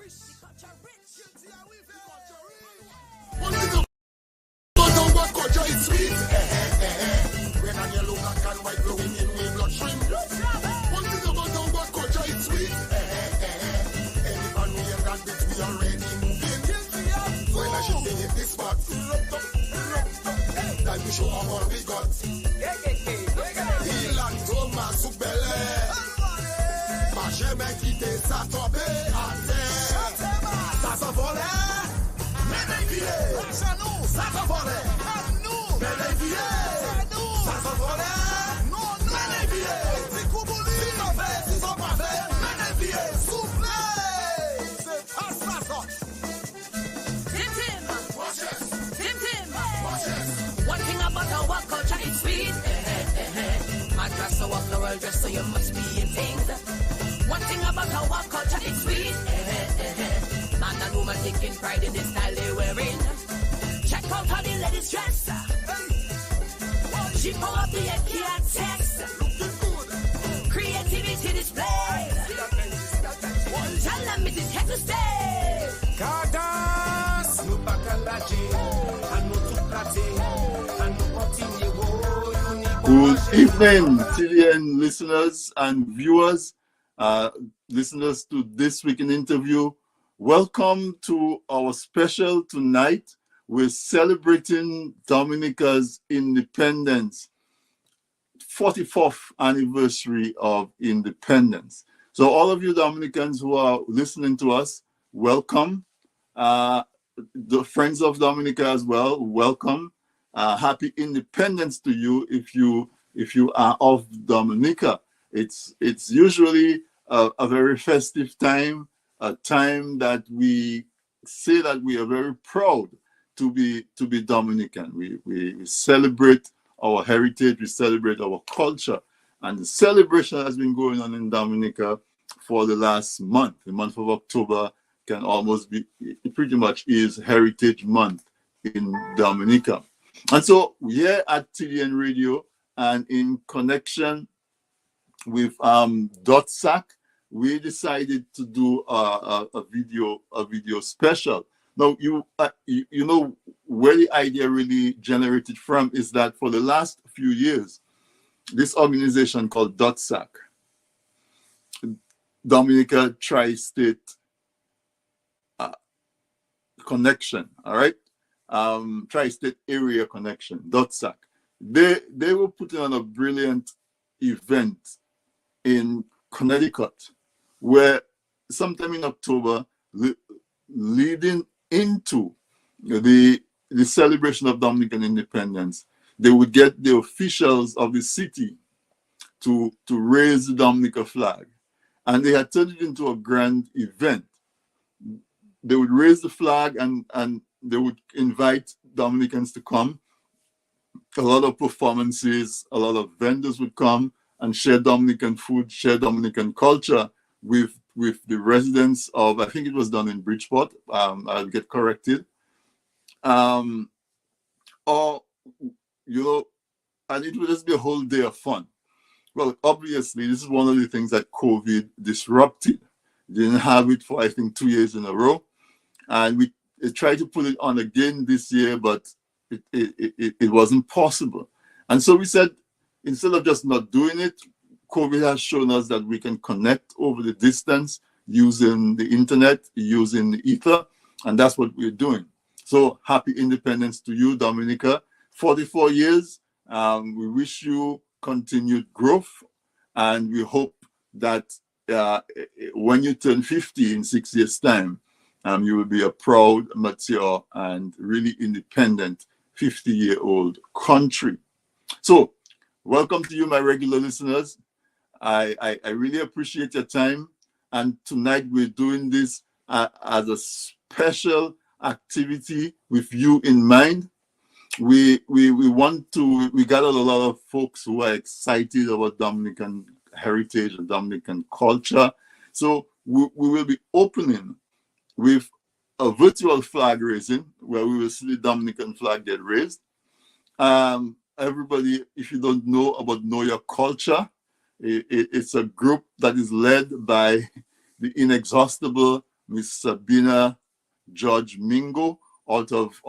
We show all we got. Il a Thomas sous Bel-Air. Pas jamais quitté sa tombée à terre. Ça s'envolait, mais dévié. Ça s'envolait, mais dévié. Ça s'envolait, mais dévié. Si sont pas fait, mais dévié. Soufflez, c'est pas ça. One thing about our culture is sweet. I dress so up the world dress so you must be in things. One thing about our culture is sweet. Man and woman taking pride in the style they wearing. Check out how the ladies dress. She pull up the head key text. Creativity display. Tell them it is here to stay. Kadas, nous pas calager, and nous tout plater, and nous continuer. Good evening, TDN listeners and viewers, listeners to This Week in Interview. Welcome to our special tonight. We're celebrating Dominica's independence, 44th anniversary of independence. So all of you Dominicans who are listening to us, welcome. The friends of Dominica as well, welcome. Happy independence to you if you are of Dominica. It's usually a very festive time, a time that we say that we are very proud to be Dominican. We celebrate our heritage, we celebrate our culture, and the celebration has been going on in Dominica for the last month. The month of October can almost be, it pretty much is Heritage Month in Dominica. And so here at TDN Radio and in connection with DOTSAC, we decided to do a video special. Now you know where the idea really generated from is that for the last few years, this organization called DOTSAC, Dominica Tri-State Connection, all right? Tri-State Area Connection, DOTSAC. They were putting on a brilliant event in Connecticut, where sometime in October, leading into the celebration of Dominican independence, they would get the officials of the city to raise the Dominica flag. And they had turned it into a grand event. They would raise the flag and they would invite Dominicans to come. A lot of performances, a lot of vendors would come and share Dominican food, share Dominican culture with the residents of, I think it was done in Bridgeport, I'll get corrected. Or, you know, and it would just be a whole day of fun. Well, obviously, this is one of the things that COVID disrupted. Didn't have it for, I think, 2 years in a row. And we tried to put it on again this year, but it wasn't possible. And so we said, instead of just not doing it, COVID has shown us that we can connect over the distance using the internet, using the ether, and that's what we're doing. So happy independence to you, Dominica. 44 years. We wish you continued growth, and we hope that when you turn 50 in 6 years' time, you will be a proud, mature, and really independent 50-year-old country. So, welcome to you, my regular listeners. I really appreciate your time. And tonight we're doing this as a special activity with you in mind. We gathered a lot of folks who are excited about Dominican heritage and Dominican culture. So we will be opening with a virtual flag raising where we will see the Dominican flag get raised. Everybody, if you don't know about Know Your Culture, it's a group that is led by the inexhaustible Miss Sabina George Mingo out of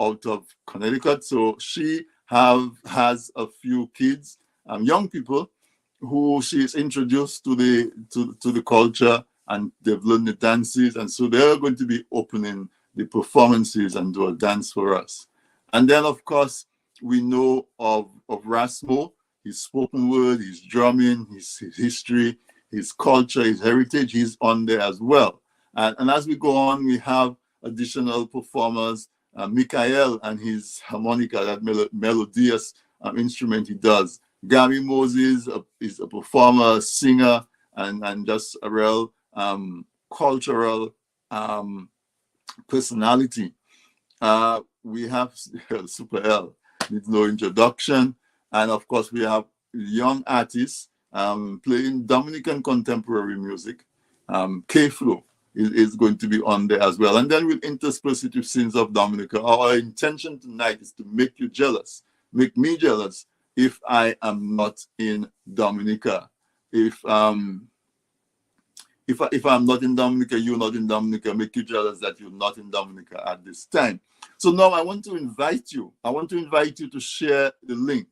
Connecticut. So she has a few kids, young people, who she's introduced to the culture, and they've learned the dances, and so they're going to be opening the performances and do a dance for us. And then, of course, we know of Rasmo, his spoken word, his drumming, his history, his culture, his heritage. He's on there as well. And as we go on, we have additional performers, Mikael and his harmonica, that melodious instrument he does. Gary Moses is a performer, singer, and just a real cultural personality. We have Super L, needs no introduction. And of course, we have young artists playing Dominican contemporary music. K-Flow is going to be on there as well. And then we'll intersperse it with Sins of Dominica. Our intention tonight is to make you jealous, make me jealous if I am not in Dominica. If I'm not in Dominica, you're not in Dominica, make you jealous that you're not in Dominica at this time. So now I want to invite you. I want to invite you to share the link.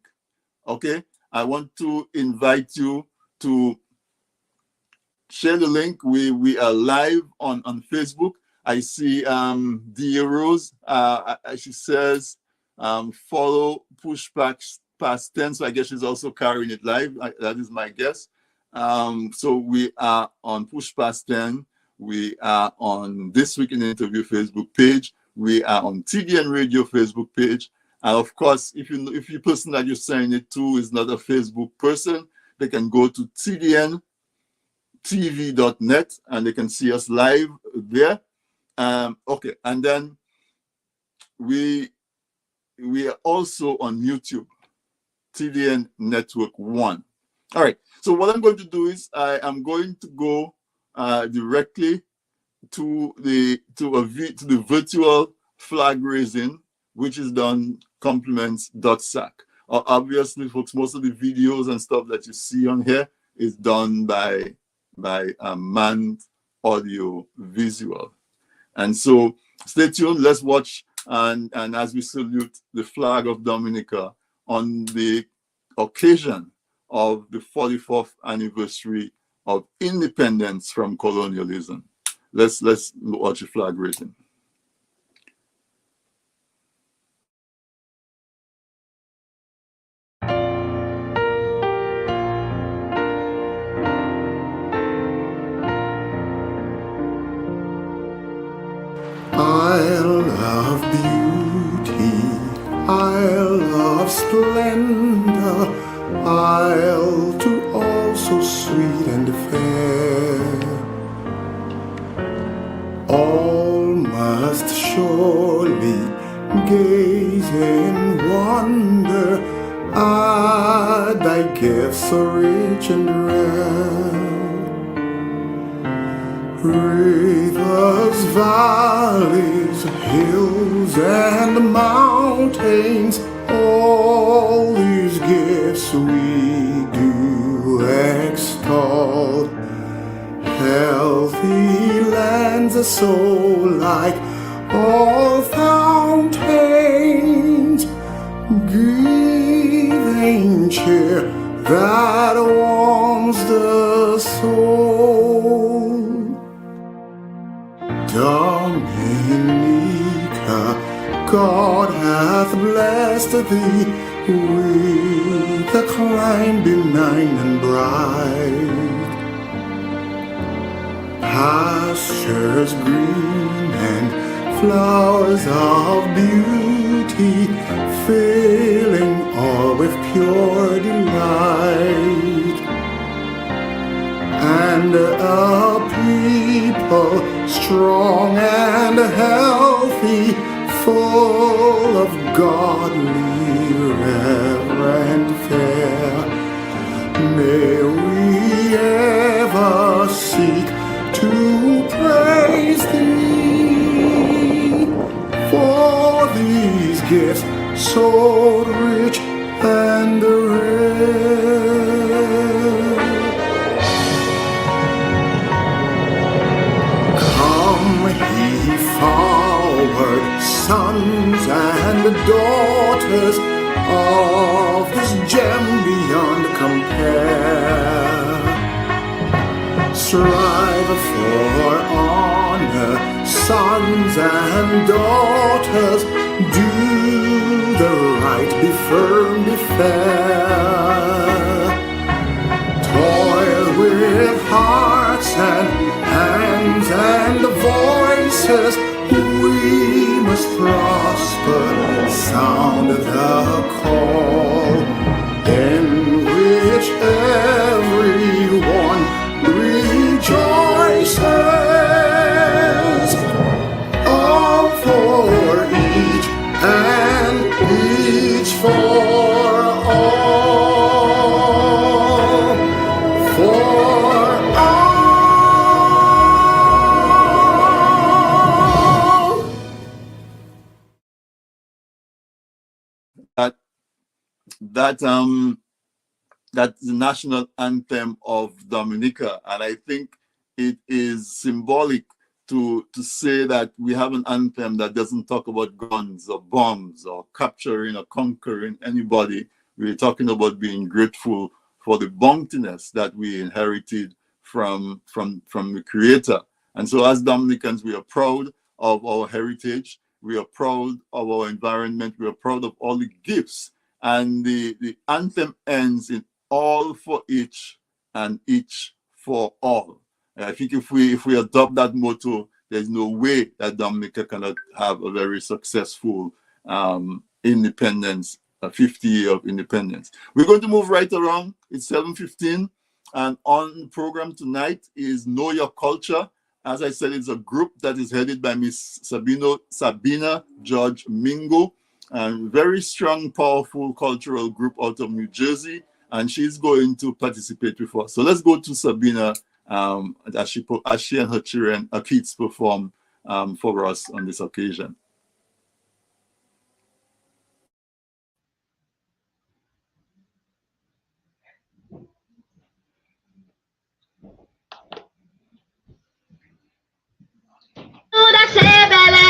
Okay? I want to invite you to share the link. We are live on Facebook. I see Dia Rose. She says follow push past 10. So I guess she's also carrying it live. That is my guess. So we are on Push Past 10. We are on This Week in Interview Facebook page. We are on TDN Radio Facebook page. And of course, if the person that you're sending it to is not a Facebook person, they can go to tdntv.net and they can see us live there. Okay, and then we are also on YouTube, TDN Network 1. All right, so what I'm going to do is I am going to go directly to the virtual flag raising, which is done complements DOTSAC. Obviously, folks, most of the videos and stuff that you see on here is done by manned audio visual. And so stay tuned, let's watch, and as we salute the flag of Dominica on the occasion of the 44th anniversary of independence from colonialism. Let's watch the flag raising. Isle of beauty, isle of splendor, isle to all so sweet and fair. All must surely gaze in wonder at thy gifts so rich and rare. Rivers, valleys, hills, and mountains, all these gifts we do extol. Healthy lands are so like all fountains, giving cheer that warms the soul. Dominica, God hath blessed thee with a clime benign and bright, pastures green and flowers of beauty, filling all with pure delight, and a people strong and healthy, full of godly reverent fair. May we ever seek to praise thee for these gifts so rich and rare. Come and the daughters of this gem beyond compare. Strive for honor, sons and daughters, do the right, be firm, be fair. Toil with hearts and hands and voices, we must prosper, sound the call, in which everyone rejoices, all for each and each for all, for all. That's the national anthem of Dominica, and I think it is symbolic to say that we have an anthem that doesn't talk about guns or bombs or capturing or conquering anybody. We're talking about being grateful for the bountiness that we inherited from the Creator. And so as Dominicans, we are proud of our heritage. We are proud of our environment. We are proud of all the gifts. And the anthem ends in all for each and each for all. And I think if we adopt that motto, there's no way that Dominica cannot have a very successful independence, a 50 year of independence. We're going to move right around. It's 7:15, and on the program tonight is Know Your Culture. As I said, it's a group that is headed by Miss Sabina George Mingo, a very strong, powerful cultural group out of New Jersey, and she's going to participate with us. So let's go to Sabina as she and her children, her kids, perform for us on this occasion. Bele,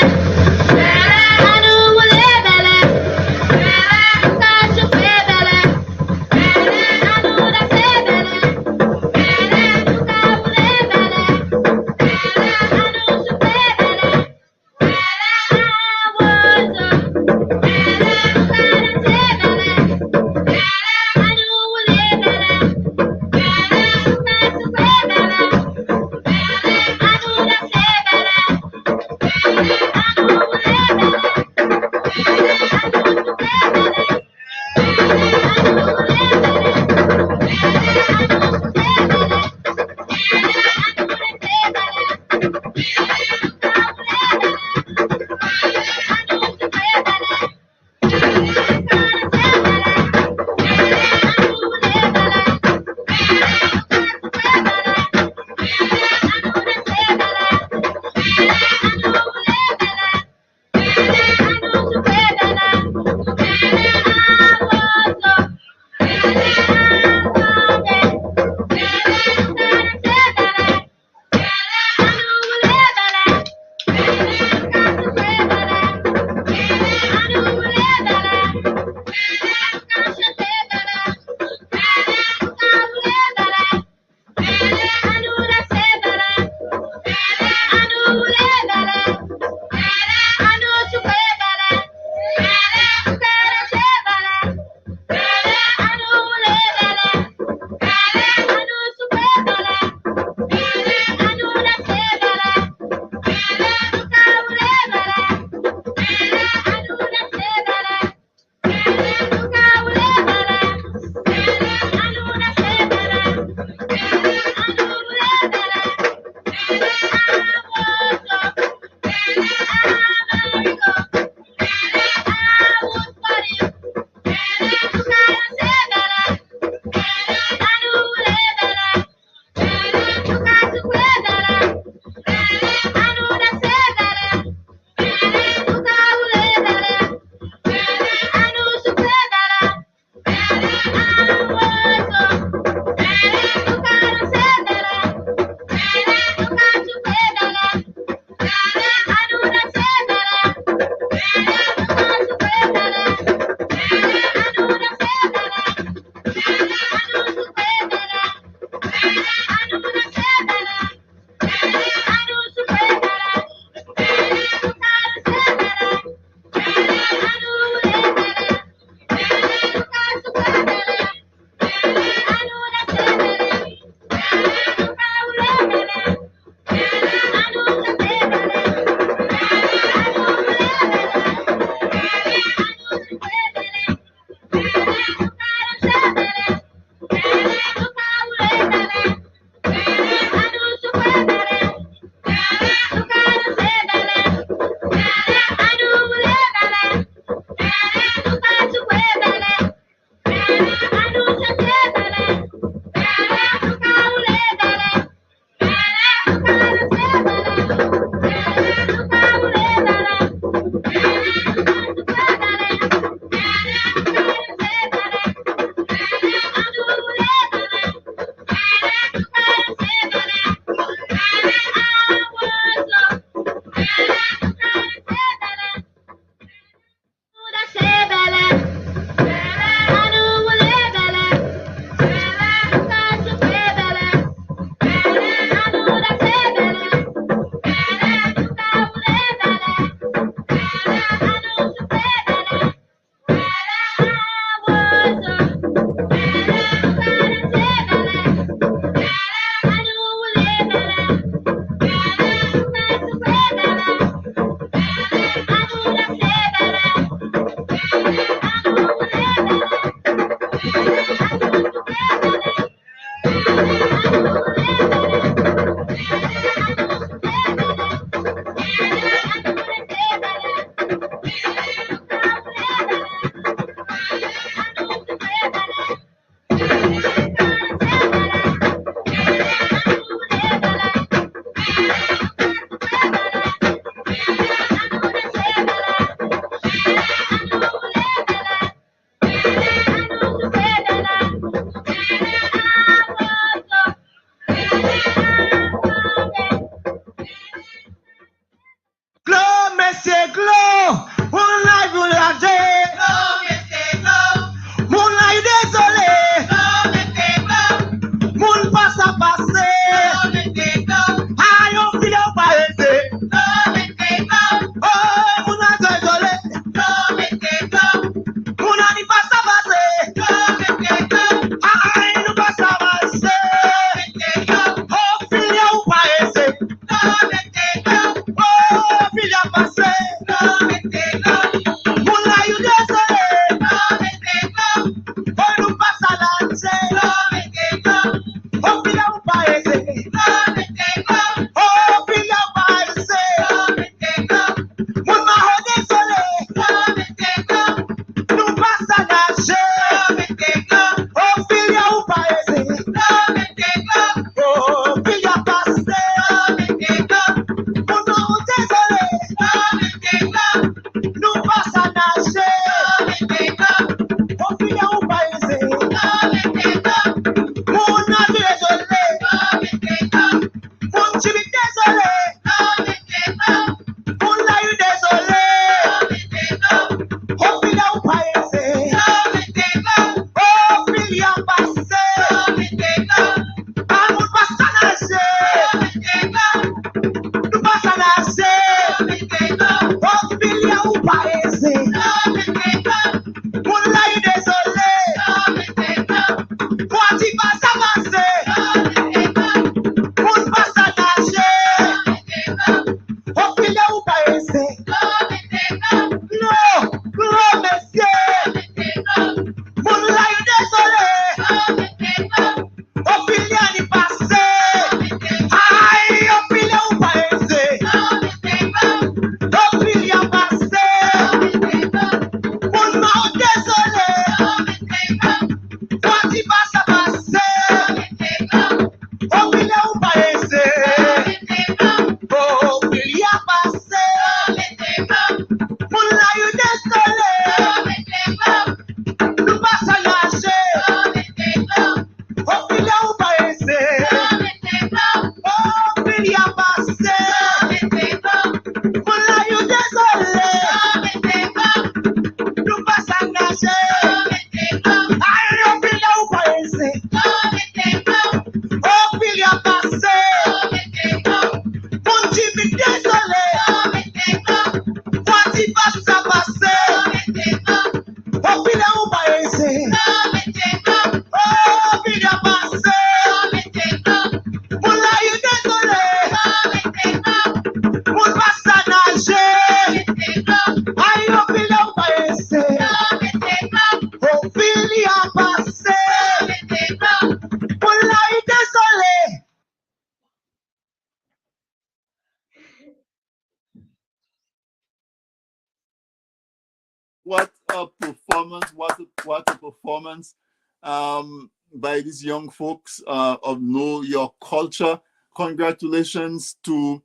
a performance! What a performance by these young folks of Know Your Culture. Congratulations to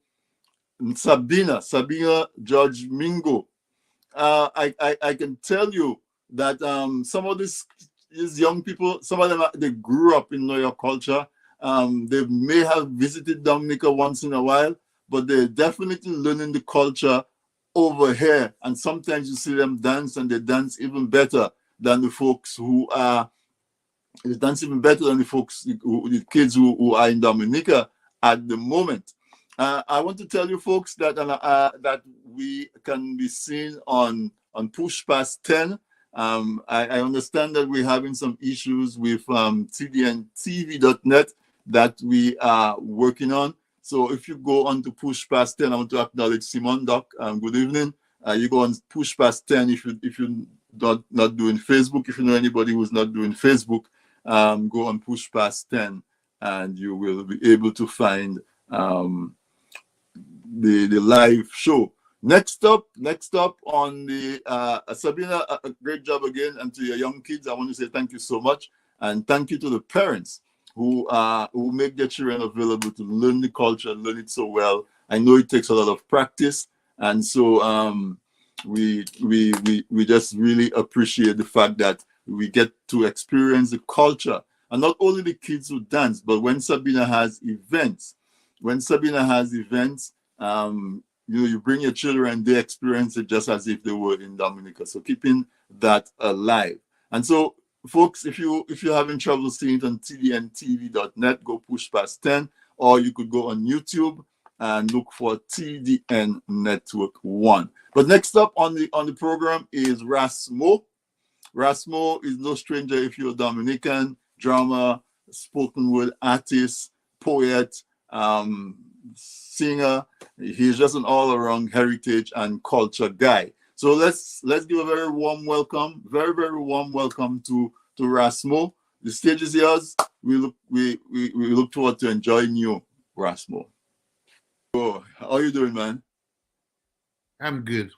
Sabina George Mingo. I can tell you that some of these young people, some of them, they grew up in Know Your Culture. They may have visited Dominica once in a while, but they're definitely learning the culture over here. And sometimes you see them dance, and they dance even better than the folks who are. They dance even better than the kids who are in Dominica at the moment. I want to tell you folks that that we can be seen on Push Past 10. I understand that we're having some issues with TDN that we are working on. So if you go on to Push Past 10, I want to acknowledge Simon Doc. Good evening. You go on Push Past 10 if you're not doing Facebook. If you know anybody who's not doing Facebook, go on Push Past 10 and you will be able to find the live show. Next up on the Sabina, a great job again. And to your young kids, I want to say thank you so much, and thank you to the parents who make their children available to learn the culture, learn it so well. I know it takes a lot of practice, and so we just really appreciate the fact that we get to experience the culture, and not only the kids who dance, but when Sabina has events, you bring your children, they experience it just as if they were in Dominica. So keeping that alive. And so, folks, if you're having trouble seeing it on tdntv.net, go Push Past 10, or you could go on YouTube and look for TDN Network 1. But next up on the program is Rasmo. Rasmo is no stranger if you're a Dominican, drama, spoken word artist, poet, singer. He's just an all-around heritage and culture guy. So let's give a very warm welcome to Rasmo. The stage is yours. We look forward to enjoying you, Rasmo. Oh, how are you doing, man? I'm good.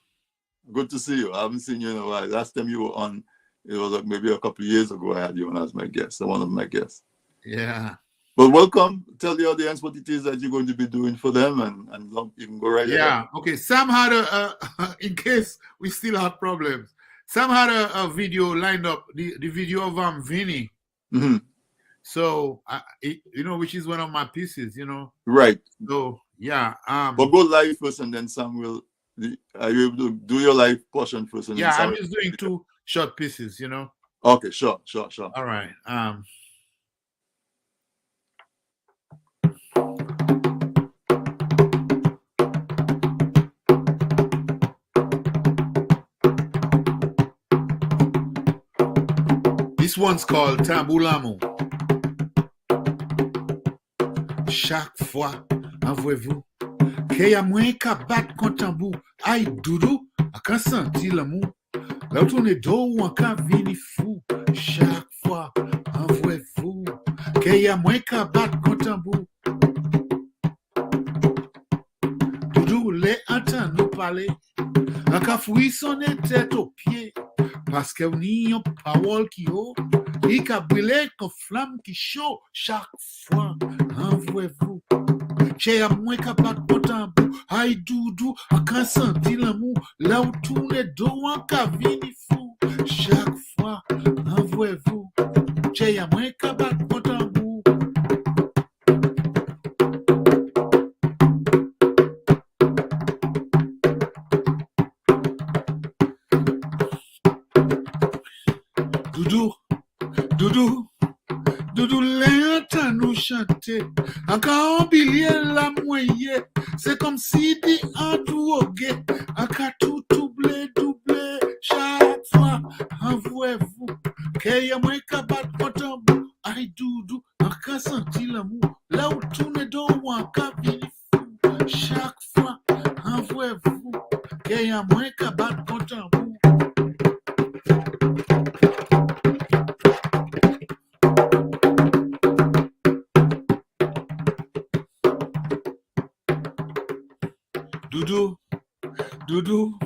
Good to see you. I haven't seen you in a while. Last time you were on, it was like maybe a couple of years ago. I had you on as my guest, one of my guests. Yeah. But welcome. Tell the audience what it is that you're going to be doing for them, and you can go right ahead. Yeah. Okay. Sam had in case we still have problems, Sam had a video lined up, the video of Vinny. Mm-hmm. So which is one of my pieces, Right. So yeah. But go live first, and then Sam will. Are you able to do your live portion first? And yeah, then I'm just doing 2 short pieces, Okay, sure. All right. This one's called Tamboulamu. Chaque fois, avouez-vous, qu'il y a moins qu'à battre contre tambour. Aïe, doudou, à qu'à sentir l'amour. Là où tourne dos ou en qu'à venir fou. Chaque fois, avouez-vous, qu'il y a moins qu'à battre contre tambour. Doudou, les entend nous parler. En qu'à fouiller son tête aux pieds. Parce que n'y a parole qui haut, il a brûlé comme flamme qui chaud. Chaque fois, envoyez-vous. J'ai à moins qu'à battre au tambour. Aïe doudou, à quand sentir l'amour. Là où tourne dos en cavine fou. Chaque fois, envoyez-vous. J'ai à moins qu'à battre au tambour. Doudou, l'entend nous chanter. Encore un billet la moyenne. C'est comme si dit en tout au guet. Encore tout doublé. Chaque fois, envoyez-vous. Qu'il y a moins qu'à battre mon tambour. Aïe, doudou, encore sentir l'amour. Là où tourne dos ou encore vini fou. Chaque fois, envoyez-vous. Qu'il y a moins qu'à battre mon tambour. Doudou,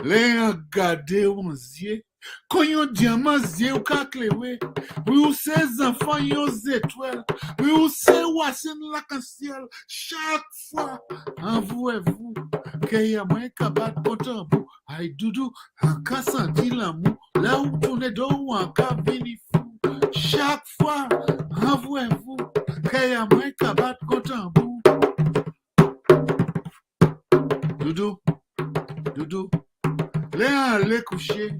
les regarder aux yeux, Quand yon diamant zye ou ka klewe, oui ou se zanfan yon zetwel, oui ou se wasen la kan ciel, chaque fois, avouez-vous, que y'a mwen ka bat kontan bou, ay doudou, an ka santi l'amour, là où tourne do ou an ka vini fou, chaque fois, avouez-vous, que y'a mwen ka bat kontan bou. Doudou, doudou, le an le coucher,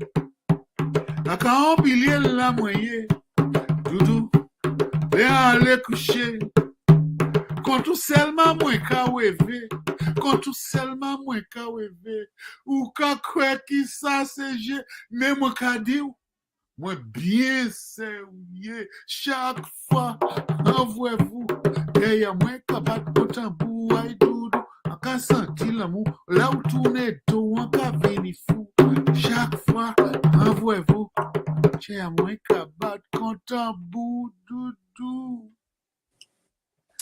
la ka an bilye la moye, doudou, le an le coucher, quand tout seulement mwen ka weve, quand tout seulement mwen ka weve, ou ka kwe ki sa seje, mais mwen ka di ou, mwen bien se ouye, chaque fois, avouez-vous, que y'a mwen ka bat kontan bou, ay doudou, an ka senti l'amour, là où tourne do, an ka vini fou, chaque fois, avouez-vous, que y'a mwen ka bat kontan bou, doudou.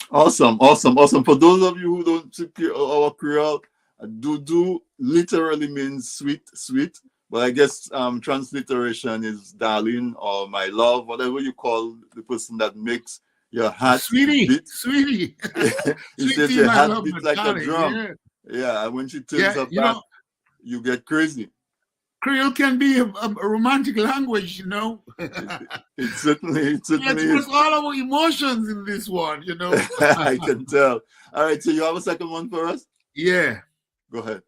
Awesome, awesome, awesome. For those of you who don't speak our Creole, Dudu literally means sweet, sweet. But I guess transliteration is darling or my love, whatever you call the person that makes your heart Sweetie, beat. sweetie. It says your heart beats like a drum. Yeah, and when she turns her back, you get crazy. Creole can be a romantic language, you know. It certainly is. All our emotions in this one, you know. I can tell. All right, so you have a second one for us? Yeah. Go ahead.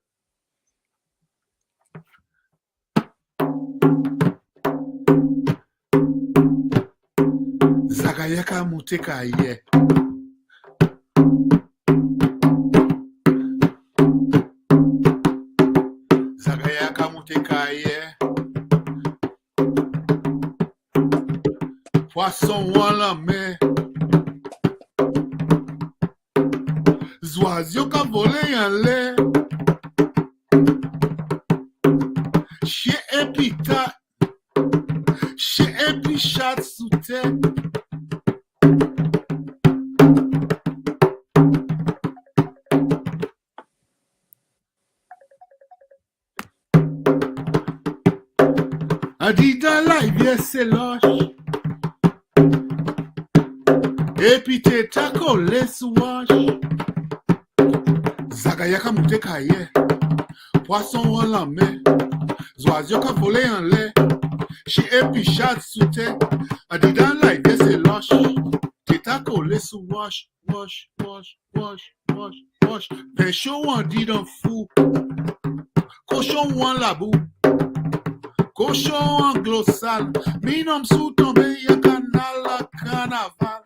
Zagayaka muteka ye. Zagayaka muteka ye. Poisson wala me. Zouazio ka vole yan le. She epita. She epichat sous terre. A dit dans la rivière c'est loche. Et puis t'es ta collé sous wash. Zagayaka muteka ye. Poisson en la mer. Zoazio ka volé en l'air. She épichat sous terre. A dit dans la rivière c'est loche. T'es ta collé sous wash. Wash, wash, wash, wash, wash. Pécho en dit d'un fou. Cochon ou en la boue. Cochon anglo-sale, mi nom sous tombé y'a canal à carnaval,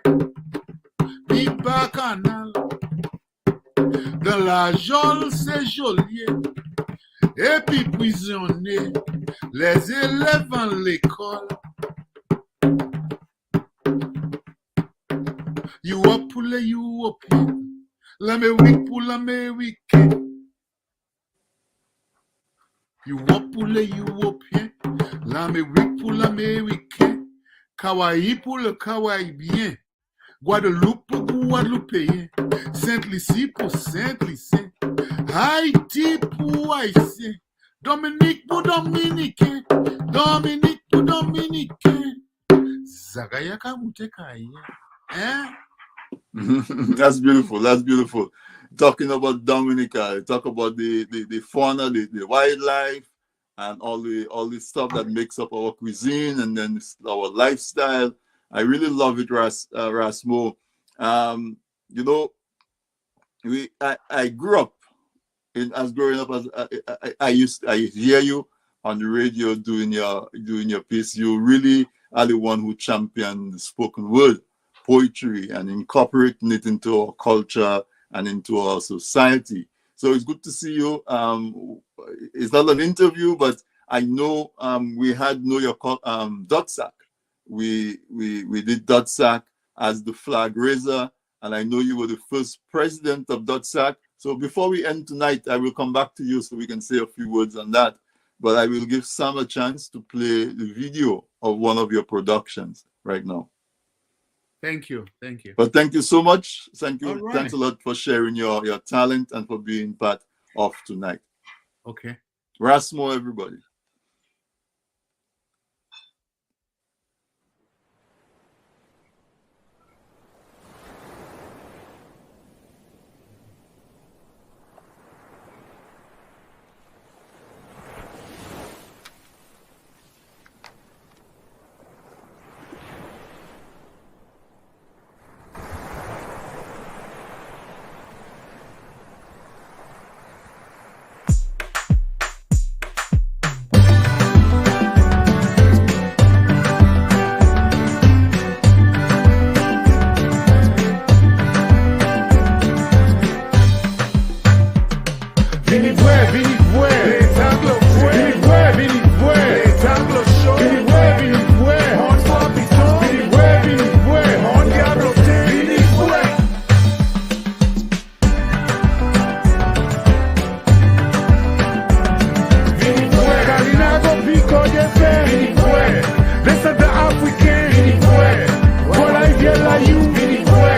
mi bas canal, dans la geôle c'est geôlier, et puis prisonnier, les élèves en l'école. You up pour les Européens, l'Amérique pour l'Américain. You up pour les Européens, l'Amérique pour l'Américain, Kawaii pour le Kawaïbien, Guadeloupe pour Guadeloupéen, Saint-Lucie pour Saint-Lucien, Haïti pour Haïtien, Dominique pour Dominicain, Dominique pour Dominicain. Zagayaka muteka ye. That's beautiful. That's beautiful. Talking about Dominica, talk about the fauna, the wildlife, and all the stuff that makes up our cuisine and then our lifestyle. I really love it, Rasmo. You know, I grew up growing up as I hear you on the radio doing your piece. You really are the one who championed the spoken word poetry and incorporating it into our culture and into our society. So it's good to see you. It's not an interview, but I know we had Know Your DOTSAC. We did DOTSAC as the flag raiser, and I know you were the first president of DOTSAC. So before we end tonight, I will come back to you so we can say a few words on that. But I will give Sam a chance to play the video of one of your productions right now. Thank you. Thank you. But thank you so much. Thank you. Right. Thanks a lot for sharing your talent and for being part of tonight. Okay. Rasmo, everybody. vini vwe, tanglo vwe, vini vwe, tanglo show, vini vwe, on for piton, vini vwe, on diablo te, vini vwe. Vini vwe, Kalina go pico de fe, vini vwe, listen the African, vini vwe, voilà il vient la you, vini vwe,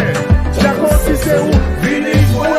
Jaco si c'est où, vini vwe.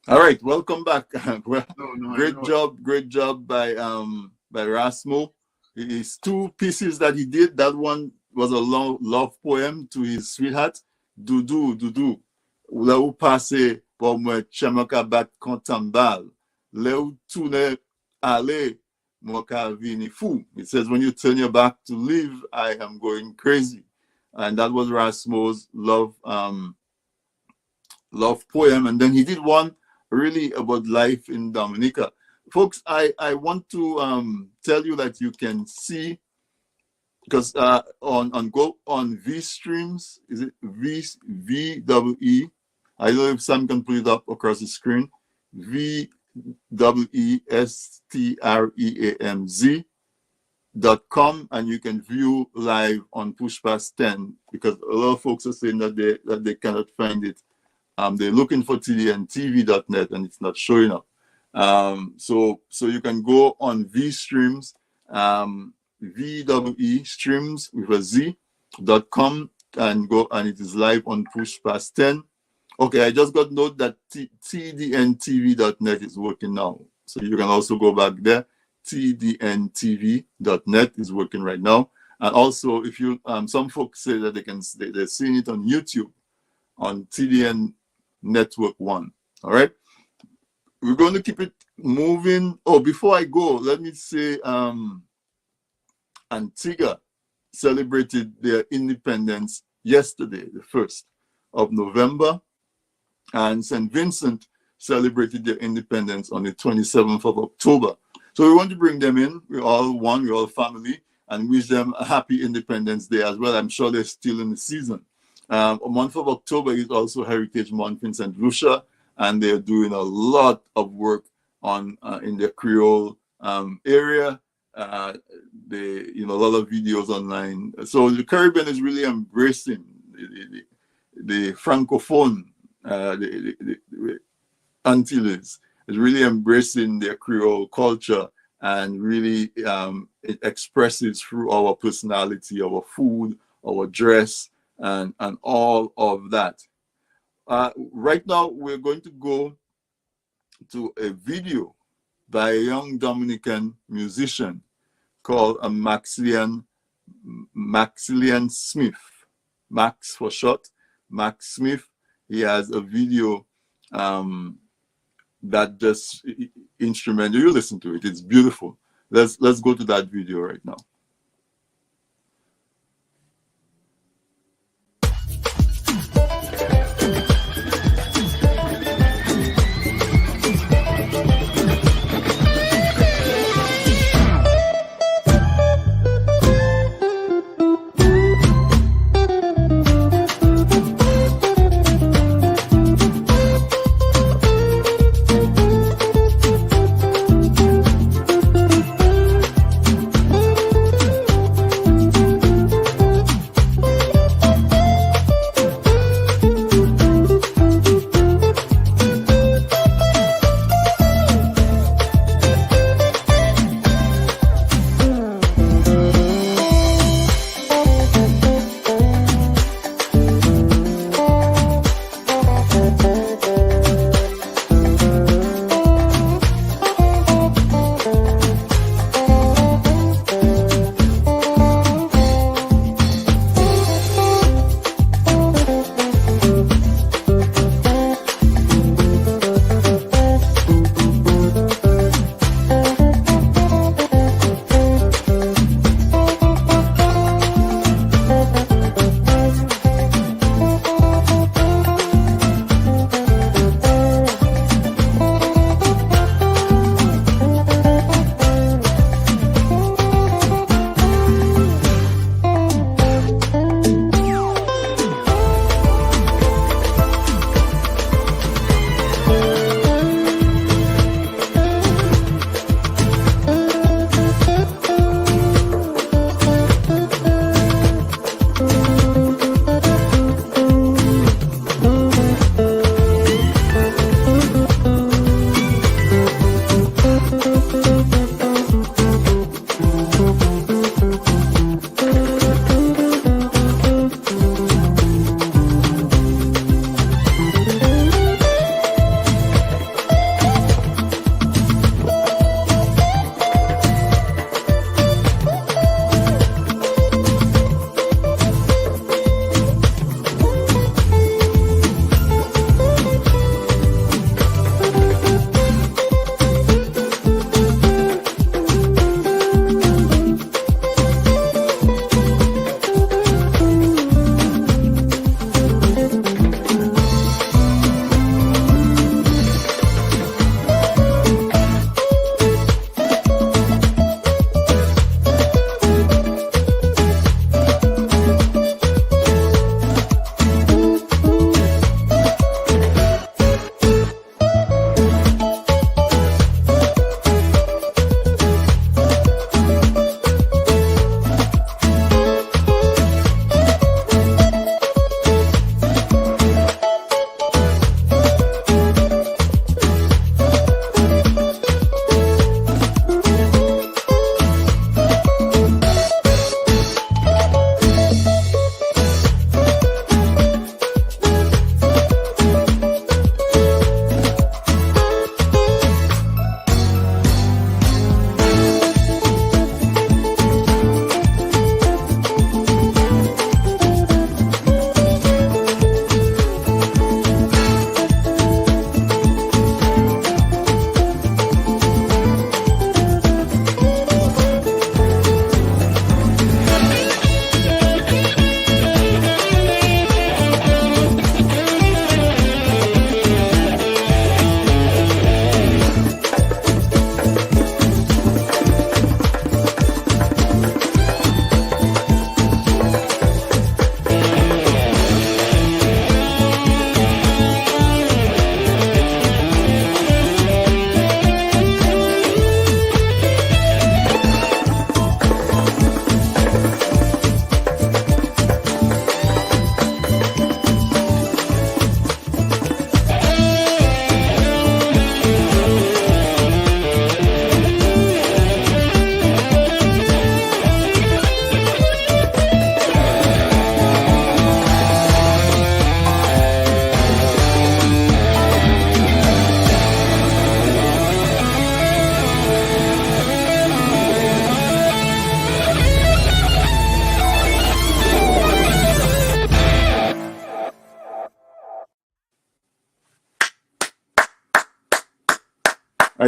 All right, welcome back. Great job by Rasmo. His two pieces that he did, that one was a love poem to his sweetheart, Dudu. Leu passe pour moi chamaka bat contambal. Leu tourne ale moka vini fou. It says, when you turn your back to live, I am going crazy. And that was Rasmo's love poem. And then he did one really about life in Dominica. Folks, I want to tell you that you can see, because on V streams, is it VWE? I don't know if Sam can put it up across the screen. VWESTREAMZ.com, and you can view live on Push Past 10, because a lot of folks are saying that they cannot find it. They're looking for TDNTV.net and it's not showing up. So you can go on V streams, VWE streams with a Z.com, and go, and it is live on Push Past 10. Okay, I just got note that TDNTV.net is working now. So you can also go back there. TDNTV.net is working right now. And also, if you, some folks say that they're seeing it on YouTube, on TDN Network 1. All right. We're going to keep it moving. Oh, before I go, let me say Antigua celebrated their independence yesterday, the 1st of November. And St. Vincent celebrated their independence on the 27th of October. So we want to bring them in. We're all one, we're all family, and wish them a happy Independence Day as well. I'm sure they're still in the season. A month of October is also Heritage Month in St. Lucia, and they're doing a lot of work on in the Creole area. A lot of videos online. So the Caribbean is really embracing the Francophone, the Antilles is really embracing their Creole culture, and really it expresses through our personality, our food, our dress, and all of that. Right now, we're going to go to a video by a young Dominican musician called Maxilian Smith. Max for short, Max Smith. He has a video that just instrumental. You listen to it; it's beautiful. Let's go to that video right now.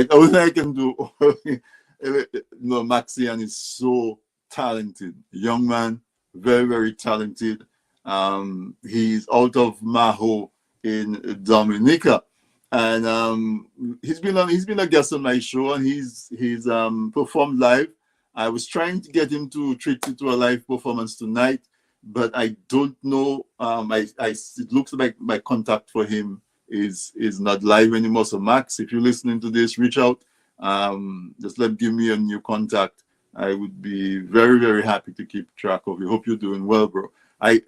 The only thing I can do, Maxian is so talented. Young man, very, very talented. He's out of Maho in Dominica. And he's been a guest on my show, and he's performed live. I was trying to get him to treat me to a live performance tonight, but I don't know. It looks like my contact for him is not live anymore. So Max, if you're listening to this, reach out. Just give me a new contact. I would be very, very happy to keep track of you. Hope you're doing well, bro.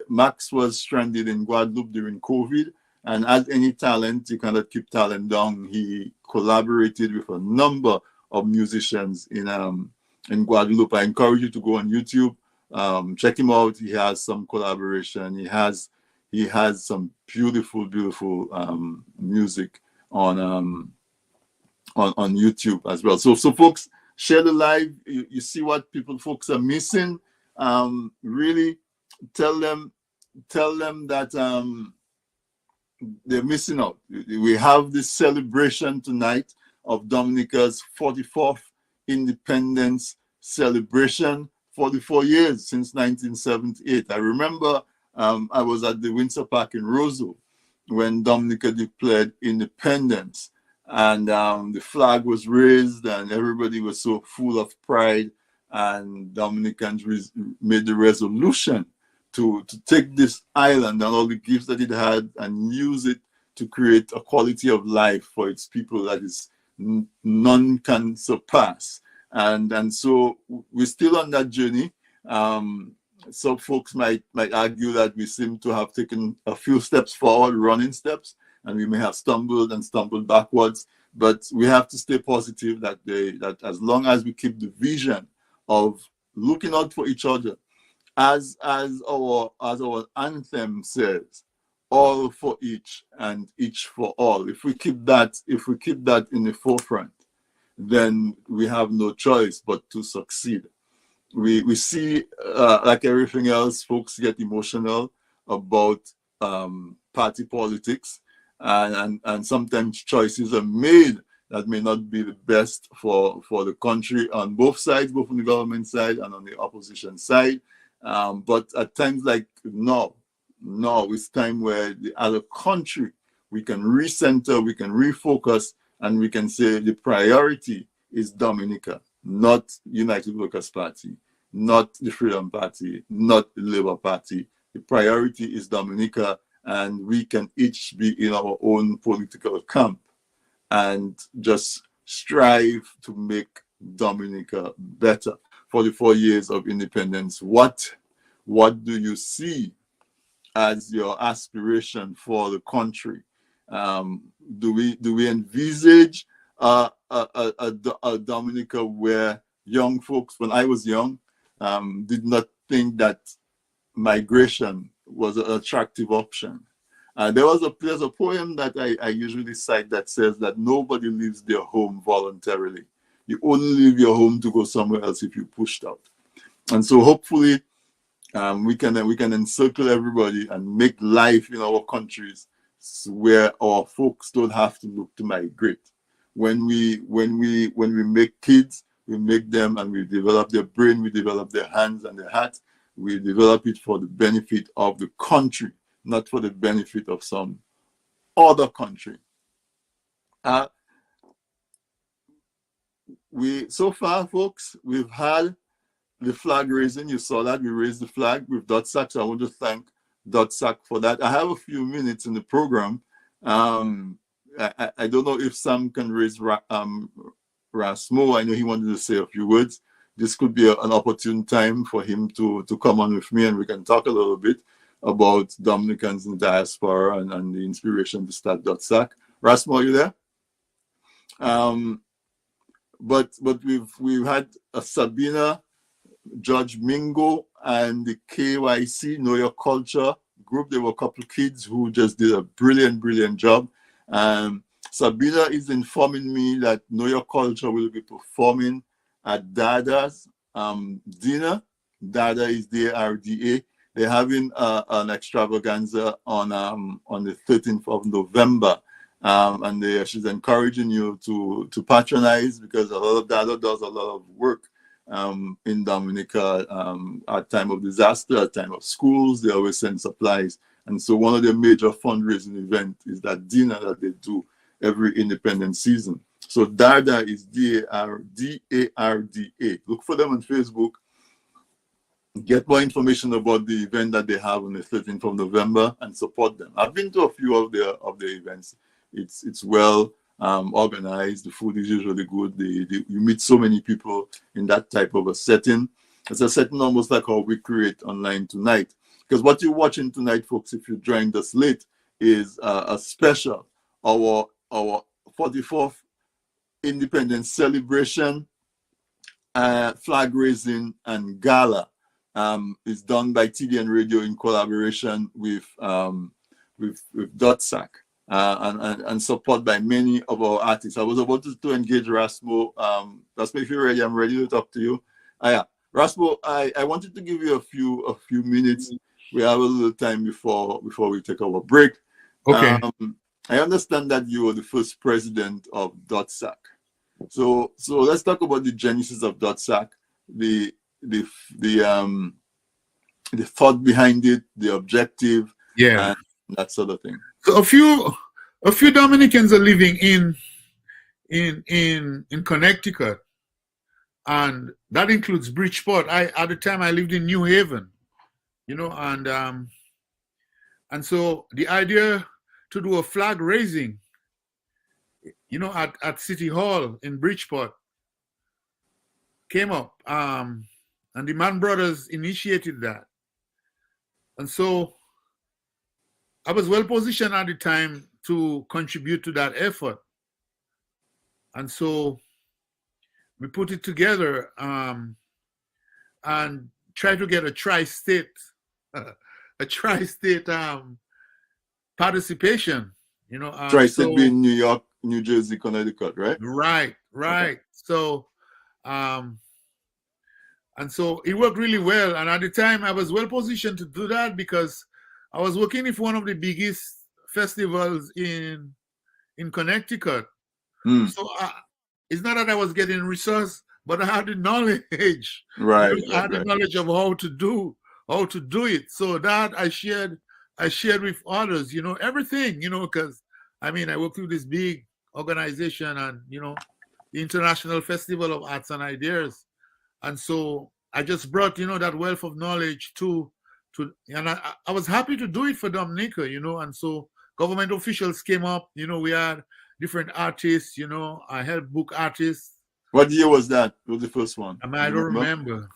Max was stranded in Guadeloupe during COVID, and as any talent, you cannot keep talent down. He collaborated with a number of musicians in Guadeloupe. I encourage you to go on YouTube, check him out. He has some collaboration. He has some beautiful, beautiful music on YouTube as well. So folks, share the live. You see what folks are missing. Really tell them that they're missing out. We have this celebration tonight of Dominica's 44th independence celebration, 44 years since 1978. I remember I was at the Windsor Park in Roseau when Dominica declared independence, and the flag was raised and everybody was so full of pride, and Dominicans made the resolution to take this island and all the gifts that it had and use it to create a quality of life for its people that is none can surpass. And so we're still on that journey. Some folks might argue that we seem to have taken a few steps forward, running steps, and we may have stumbled backwards. But we have to stay positive that as long as we keep the vision of looking out for each other, as our anthem says, all for each and each for all. If we keep that in the forefront, then we have no choice but to succeed. We see, like everything else, folks get emotional about party politics, and sometimes choices are made that may not be the best for the country on both sides, both on the government side and on the opposition side. But at times like now it's time where as a country we can recenter, we can refocus, and we can say the priority is Dominica, not United Workers' Party, not the Freedom Party, not the Labour Party. The priority is Dominica, and we can each be in our own political camp and just strive to make Dominica better. 44 years of independence. What do you see as your aspiration for the country? Do we envisage a Dominica where young folks, when I was young, did not think that migration was an attractive option? There's a poem that I usually cite that says that nobody leaves their home voluntarily. You only leave your home to go somewhere else if you're pushed out. And so hopefully we can encircle everybody and make life in our countries where our folks don't have to look to migrate. When we make kids, we make them and we develop their brain, we develop their hands and their heart. We develop it for the benefit of the country, not for the benefit of some other country. So far, folks, we've had the flag raising. You saw that we raised the flag with DOTSAC. So I want to thank DOTSAC for that. I have a few minutes in the program. I don't know if Sam can raise Rasmo. I know he wanted to say a few words. This could be an opportune time for him to come on with me, and we can talk a little bit about Dominicans in diaspora and the inspiration to start DOTSAC. Rasmo, are you there? But we've had a Sabina, Judge Mingo, and the KYC Know Your Culture group. There were a couple of kids who just did a brilliant job. Sabina is informing me that Know Your Culture will be performing at Dada's dinner. Dada is DARDA. They're having an extravaganza on the 13th of November. and she's encouraging you to patronize, because a lot of Gala does a lot of work in Dominica at time of disaster, at time of schools. They always send supplies, and so one of their major fundraising events is that dinner that they do every independent season. So DARDA is DARDA. Look for them on Facebook. Get more information about the event that they have on the 13th of November and support them. I've been to a few of their events. It's well organized. The food is usually good. You meet so many people in that type of a setting. It's a setting almost like how we create online tonight. Because what you're watching tonight, folks, if you joined us late, is a special, our 44th Independence celebration, flag raising, and gala. Is done by TDN Radio in collaboration with DOTSAC and support by many of our artists. I was about to engage Rasmo. Rasmo, if you're ready, I'm ready to talk to you. Yeah, Rasmo, I wanted to give you a few minutes. We have a little time before we take our break. Okay. I understand that you were the first president of DOTSAC. So let's talk about the genesis of DOTSAC, the thought behind it, the objective, and that sort of thing. So a few Dominicans are living in Connecticut, and that includes Bridgeport. At the time I lived in New Haven, and so the idea to do a flag raising, at City Hall in Bridgeport came up. And the Mann brothers initiated that. And so I was well positioned at the time to contribute to that effort. And so we put it together and tried to get a tri-state participation. Tri-state being New York, New Jersey, Connecticut, right? Right. Okay. So and so it worked really well. And at the time, I was well positioned to do that because I was working with one of the biggest festivals in Connecticut. So it's not that I was getting resources, but I had the knowledge. Right. I had the knowledge of how to do it. So that I shared with others, everything, because I worked with this big organization and, the International Festival of Arts and Ideas. And so I just brought, that wealth of knowledge and I was happy to do it for Dominica, and so government officials came up, we had different artists, I helped book artists. What year was that? What was the first one? I don't remember.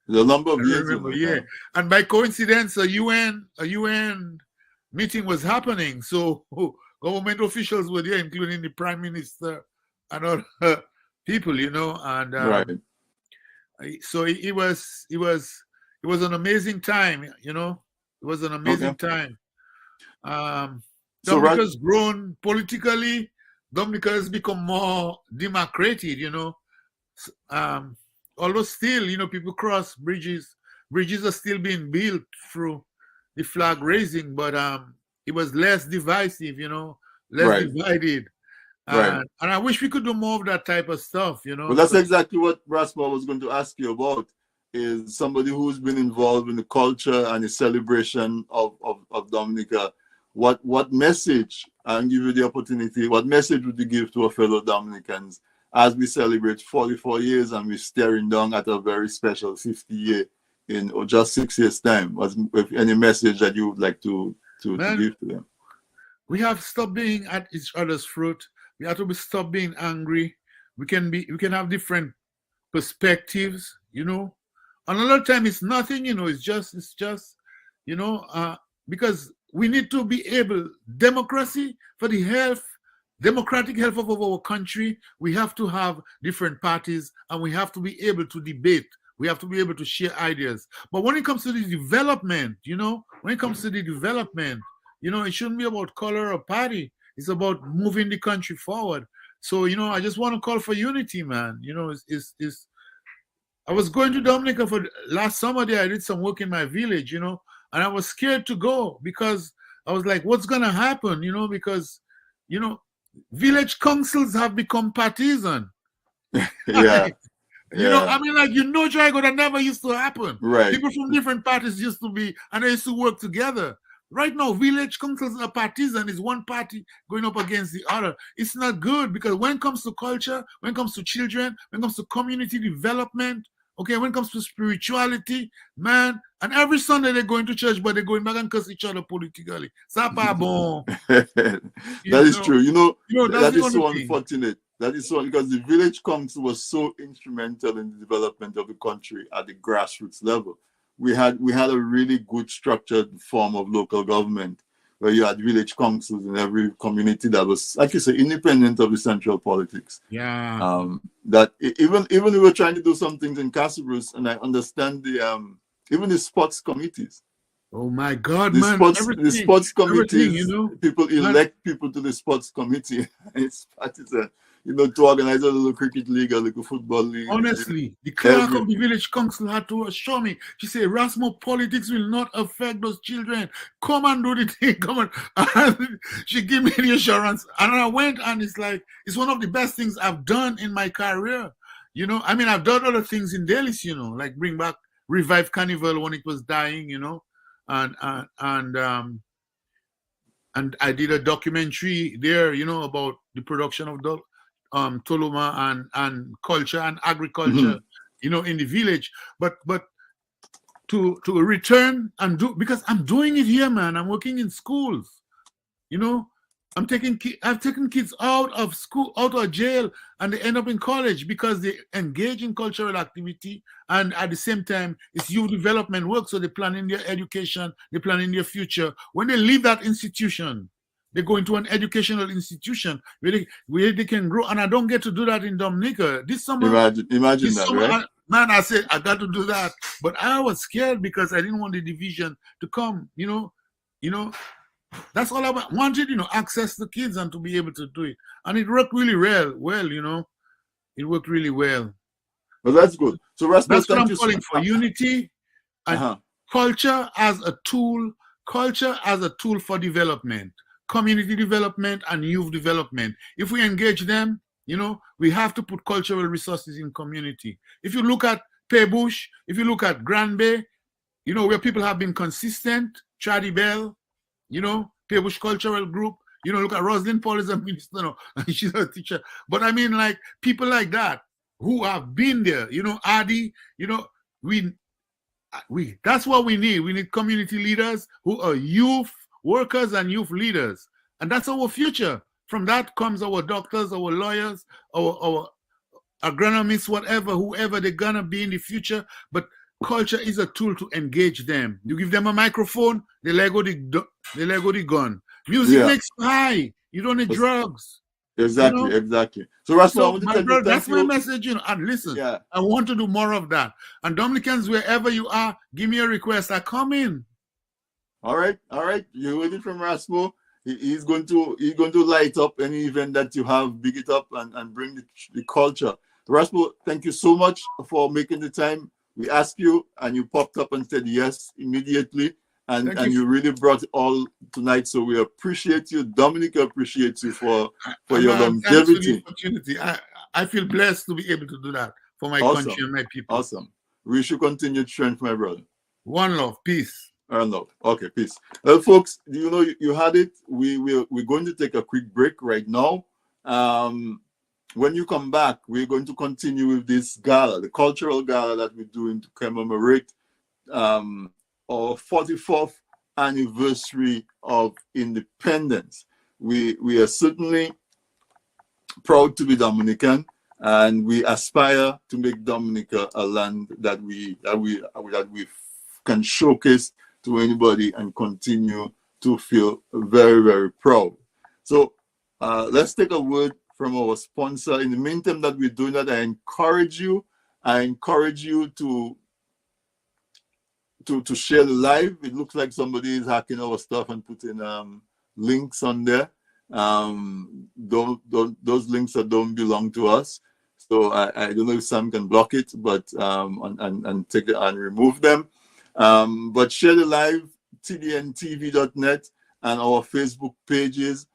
The number of years. Remember, yeah. And by coincidence, a UN meeting was happening. So government officials were there, including the Prime Minister and other people, and right. So it was an amazing time, It was an amazing time. Dominica's grown politically. Dominica has become more democratic, although still, people cross bridges. Bridges are still being built through the flag raising, but it was less divisive, less divided. And I wish we could do more of that type of stuff, Well, that's exactly what Rasmus was going to ask you about, is somebody who's been involved in the culture and the celebration of Dominica. What message, and give you the opportunity, what message would you give to our fellow Dominicans as we celebrate 44 years and we're staring down at a very special 50 year in just 6 years' time? With any message that you would like to give to them? We have stopped being at each other's throat. We have to stop being angry. We can have different perspectives, And a lot of time it's nothing, it's just, because we need to be able, democracy for the democratic health of our country, we have to have different parties and we have to be able to debate. We have to be able to share ideas. But when it comes to the development, it shouldn't be about color or party. It's about moving the country forward. So, I just want to call for unity, man. I was going to Dominica for last summer there. I did some work in my village, and I was scared to go because I was like, what's going to happen? Because you know, village councils have become partisan. Yeah. You know, I mean, like, Drago, that never used to happen. Right. People from different parties used to be, and they used to work together. Right now, village councils are partisan. Is one party going up against the other. It's not good, because when it comes to culture, when it comes to children, when it comes to community development, okay, when it comes to spirituality, man, and every Sunday they're going to church, but they're going back and curse each other politically. Ça pas bon. That is true. You know, that is so thing. Unfortunate. That is so, because the village council was so instrumental in the development of the country at the grassroots level. We had a really good structured form of local government, where you had village councils in every community that was, like you say, independent of the central politics. Yeah. That even we were trying to do some things in Casabruce, and I understand even the sports committees. Oh my God, the man! The sports committees, you know, people elect people to the sports committee. It's partisan. You know, to organize a little cricket league, a little football league. Honestly, the clerk of the village council had to assure me. She said, Rasmo, politics will not affect those children. Come and do the thing. Come on. And she gave me the assurance. And I went, and it's like, it's one of the best things I've done in my career. You know, I mean, I've done other things in Dalis, you know, like revive Carnival when it was dying, you know, and I did a documentary there, you know, about the production of Toloma and culture and agriculture, you know, in the village. But to return and do, because I'm doing it here, man. I'm working in schools, you know. I've taken kids out of school, out of jail, and they end up in college because they engage in cultural activity, and at the same time, it's youth development work. So they plan in their education, they plan in their future. When they leave that institution, they go into an educational institution where they can grow. And I don't get to do that in Dominica. This summer, imagine that, summer, right? Man, I said I got to do that, but I was scared because I didn't want the division to come. You know. That's all I wanted, you know, access to kids and to be able to do it. And it worked really well, you know. It worked really well. Well, that's good. So that's what I'm calling for, unity and culture as a tool for development, community development and youth development. If we engage them, you know, we have to put cultural resources in community. If you look at Paybush, if you look at Grand Bay, you know, where people have been consistent, Chaddy Bell, you know, Paybush Cultural Group, you know, look at Rosalind Paul is a minister, no, she's a teacher. But I mean, like, people like that who have been there, you know, Adi, you know, we that's what we need. We need community leaders who are youth workers and youth leaders. And that's our future. From that comes our doctors, our lawyers, our agronomists, whoever they're gonna be in the future. But culture is a tool to engage them. You give them a microphone, they let go the gun. Music makes you high. You don't need drugs. Exactly, you know? Exactly. So, Rasmo, that's my message, you know. And listen, I want to do more of that. And Dominicans, wherever you are, give me a request. I come in. All right. You heard it from Rasmo. He's going to light up any event that you have, big it up and bring the culture. Rasmo, thank you so much for making the time. We asked you, and you popped up and said yes immediately, and you really brought it all tonight. So we appreciate you. Dominica appreciates you for your longevity. Opportunity. I feel blessed to be able to do that for my country and my people. Awesome. We should continue strength, my brother. One love, peace. One love. Okay, peace. Well, folks, you know you had it. We're going to take a quick break right now. When you come back, we're going to continue with this gala, the cultural gala that we're doing to commemorate our 44th anniversary of independence. We are certainly proud to be Dominican, and we aspire to make Dominica a land that we can showcase to anybody and continue to feel very, very proud. So let's take a word from our sponsor. In the meantime that we're doing that, I encourage you to share the live. It looks like somebody is hacking our stuff and putting links on there. Those links don't belong to us. So I don't know if Sam can block it, but and take it and remove them. But share the live, tdntv.net, and our Facebook pages.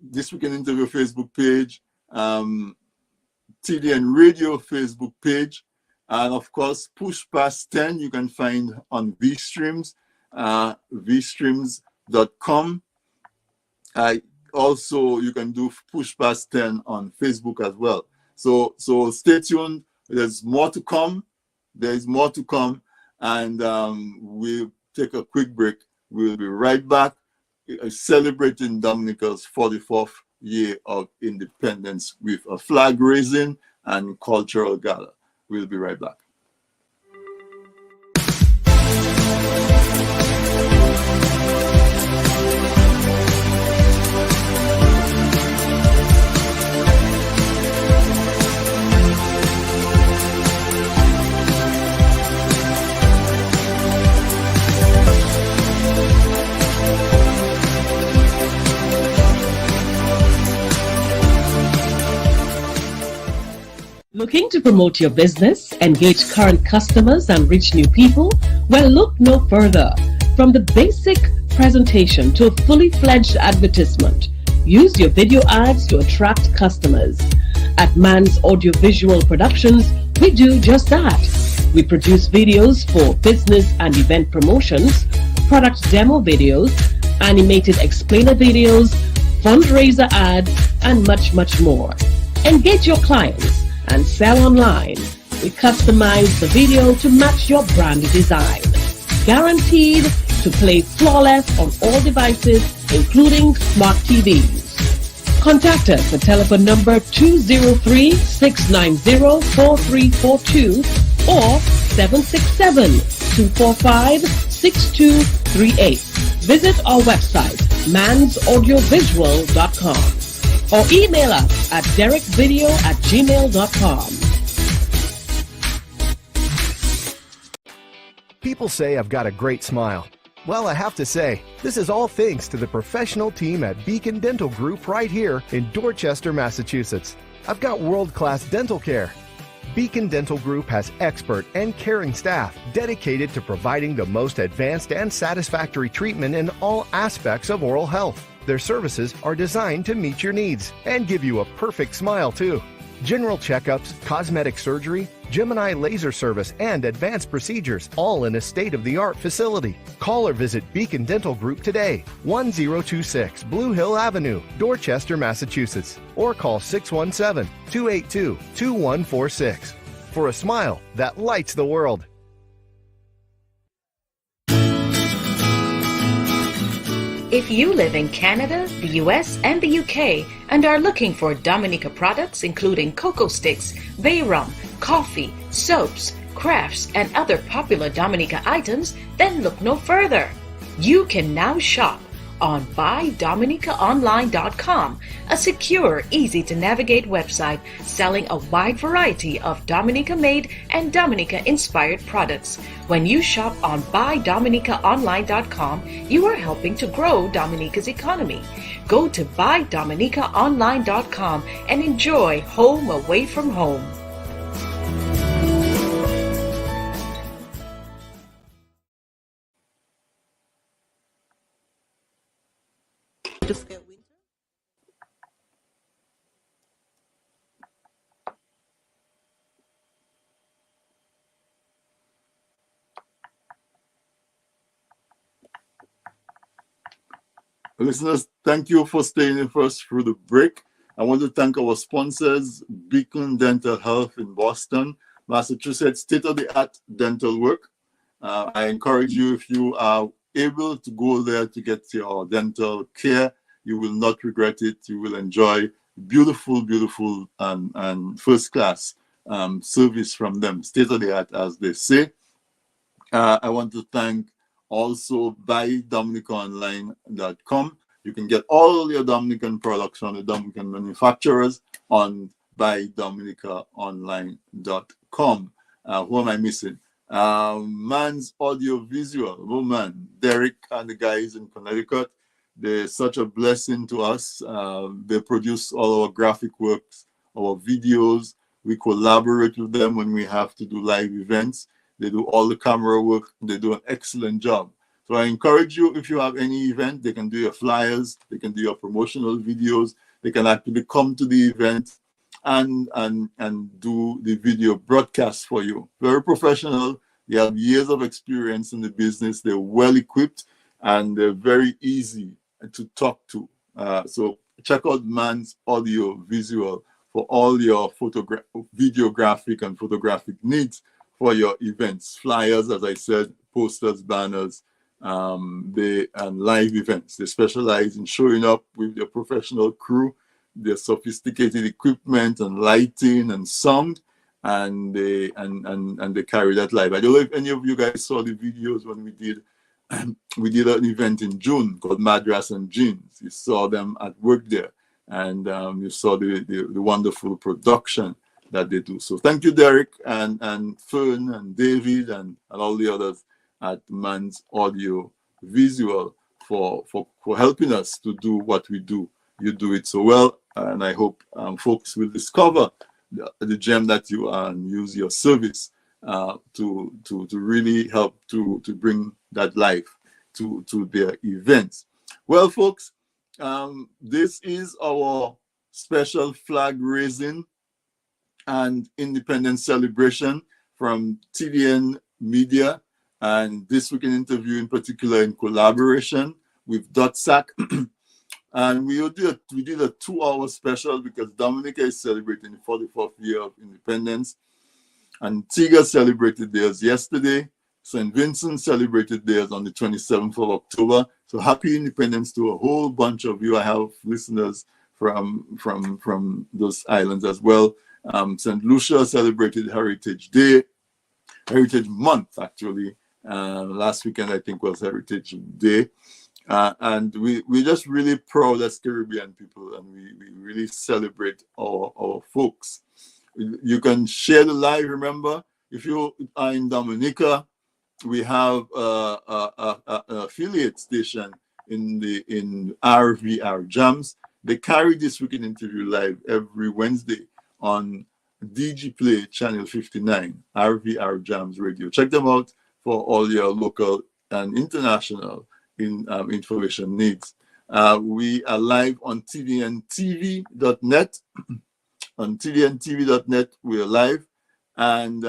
This Week in Interview Facebook page, TDN Radio Facebook page, and of course, Push Past 10 you can find on VStreams, vstreams.com. Also, you can do Push Past 10 on Facebook as well. So stay tuned. There's more to come. There is more to come, and we'll take a quick break. We'll be right back, celebrating Dominica's 44th year of independence with a flag raising and cultural gala. We'll be right back. Looking to promote your business, engage current customers, and reach new people? Well, look no further. From the basic presentation to a fully fledged advertisement, use your video ads to attract customers. At Man's Audiovisual Productions, we do just that. We produce videos for business and event promotions, product demo videos, animated explainer videos, fundraiser ads, and much, much more. Engage your clients and sell online. We customize the video to match your brand design. Guaranteed to play flawless on all devices, including smart TVs. Contact us at telephone number 203-690-4342 or 767-245-6238. Visit our website, mansaudiovisual.com. or email us at derekvideo@gmail.com. People say I've got a great smile. Well, I have to say, this is all thanks to the professional team at Beacon Dental Group right here in Dorchester, Massachusetts. I've got world-class dental care. Beacon Dental Group has expert and caring staff dedicated to providing the most advanced and satisfactory treatment in all aspects of oral health. Their services are designed to meet your needs and give you a perfect smile, too. General checkups, cosmetic surgery, Gemini laser service, and advanced procedures, all in a state-of-the-art facility. Call or visit Beacon Dental Group today, 1026 Blue Hill Avenue, Dorchester, Massachusetts, or call 617-282-2146 for a smile that lights the world. If you live in Canada, the US, and the UK and are looking for Dominica products including cocoa sticks, bay rum, coffee, soaps, crafts, and other popular Dominica items, then look no further. You can now shop on BuyDominicaOnline.com, a secure, easy-to-navigate website selling a wide variety of Dominica-made and Dominica-inspired products. When you shop on BuyDominicaOnline.com, you are helping to grow Dominica's economy. Go to BuyDominicaOnline.com and enjoy home away from home. Listeners, thank you for staying with us through the break. I want to thank our sponsors, Beacon Dental Health in Boston, Massachusetts, state-of-the-art dental work. I encourage you, if you are able to go there to get your dental care, you will not regret it. You will enjoy beautiful, beautiful and first-class service from them, state-of-the-art, as they say. I want to thank also BuyDominicaOnline.com. You can get all your Dominican products from the Dominican manufacturers on BuyDominicaOnline.com. Who am I missing? Man's Audiovisual. Oh man, Derek and the guys in Connecticut. They're such a blessing to us. They produce all our graphic works, our videos. We collaborate with them when we have to do live events. They do all the camera work. They do an excellent job. So I encourage you, if you have any event, they can do your flyers, they can do your promotional videos, they can actually come to the event and do the video broadcast for you. Very professional. They have years of experience in the business. They're well equipped and they're very easy to talk to. So check out Man's Audio Visual for all your videographic and photographic needs for your events. Flyers, as I said, posters, banners, and live events. They specialize in showing up with their professional crew, their sophisticated equipment and lighting and sound, and they carry that live. I don't know if any of you guys saw the videos when we did an event in June called Madras and Jeans. You saw them at work there, and you saw the wonderful production that they do. So thank you, Derek and Fern and David and all the others at Man's Audio Visual for helping us to do what we do. You do it so well, and I hope folks will discover the gem that you are and use your service to really help to bring that life to their events. Well, folks, this is our special flag raising and independence celebration from TDN Media, and this week in interview in particular in collaboration with DOTSAC. And we did a 2-hour special because Dominica is celebrating the 44th year of independence. Antigua celebrated theirs yesterday. St. Vincent celebrated theirs on the 27th of October. So happy independence to a whole bunch of you. I have listeners from those islands as well. St. Lucia celebrated Heritage Month, actually. Last weekend, I think, was Heritage Day. And we're just really proud as Caribbean people, and we really celebrate our folks. You can share the live. Remember, if you are in Dominica, we have an affiliate station in RVR Jams. They carry this weekend interview live every Wednesday on DG Play Channel 59, RVR Jams Radio. Check them out for all your local and international information needs. We are live on TDNTV.net. On TDNTV.net, we are live, and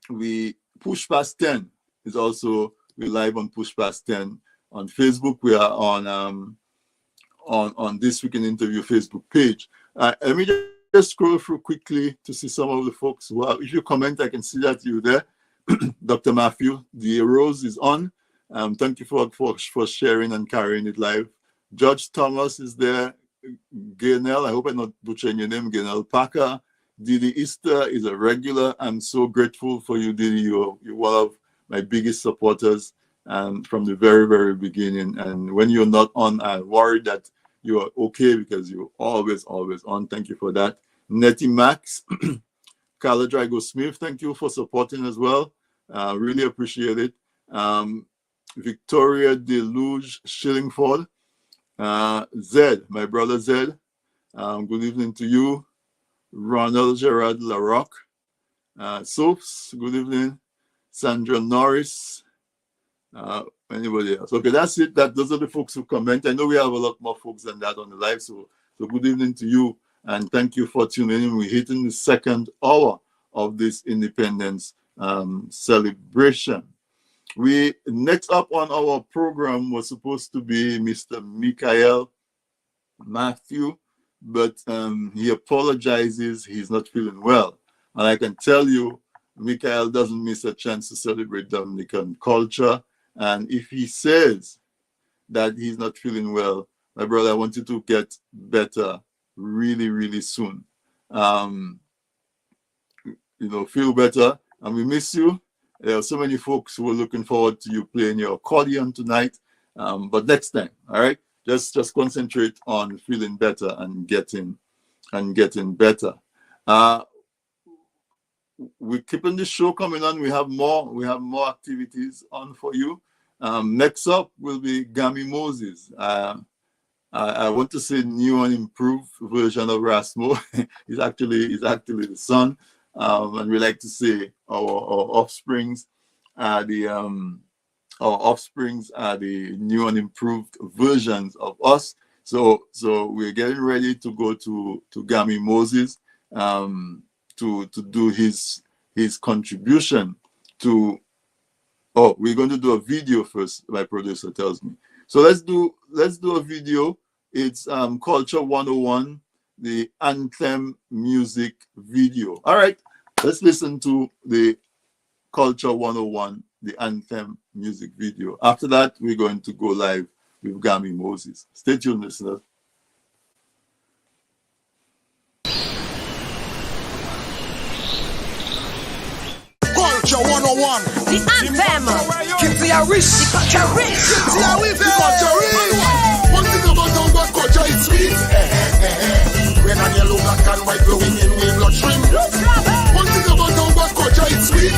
we Push Past 10 is also, we're live on Push Past 10 on Facebook. We are on This Week in Interview Facebook page. Let me just scroll through quickly to see some of the folks who are. If you comment, I can see that you're there. Dr. Matthew, the rose is on. Thank you for sharing and carrying it live. Judge Thomas is there. Gaynell, I hope I'm not butchering your name. Gaynell Packer. Didi Easter is a regular. I'm so grateful for you, Didi. You're one of my biggest supporters from the very, very beginning. And when you're not on, I'm worried that you are okay because you're always, always on. Thank you for that. Nettie Max, Carla Drago Smith, thank you for supporting as well. Really appreciate it. Victoria Deluge Shillingford. Zed, my brother Zed. Good evening to you. Ronald Gerard LaRoque. Soaps, good evening. Sandra Norris. Anybody else? Okay, that's it. Those are the folks who comment. I know we have a lot more folks than that on the live, so good evening to you, and thank you for tuning in. We're hitting the second hour of this independence celebration. Next up on our program was supposed to be Mr. Michael Matthew, but he apologizes. He's not feeling well. And I can tell you, Michael doesn't miss a chance to celebrate Dominican culture. And if he says that he's not feeling well, my brother, I want you to get better really, really soon. Feel better. And we miss you. There are so many folks who are looking forward to you playing your accordion tonight. But next time, all right? Just concentrate on feeling better and getting better. We're keeping the show coming on. We have more activities on for you. Next up will be Gami Moses. I want to say new and improved version of Rasmo. He's actually the son. And we like to say our offsprings are the our offsprings are the new and improved versions of us. So we're getting ready to go to Gami Moses to do his contribution to. Oh, we're going to do a video first. My producer tells me. So let's do a video. It's Culture 101, the anthem music video. All right, let's listen to the Culture 101, the anthem music video. After that, we're going to go live with Gami Moses. Stay tuned, listeners. Culture 101. The anthem. Kitty a wish. The culture rich. Kitty a wish. The culture rich. One thing about our culture is sweet. When a yellow, black and white glowing in we blood stream. One thing about our culture is sweet.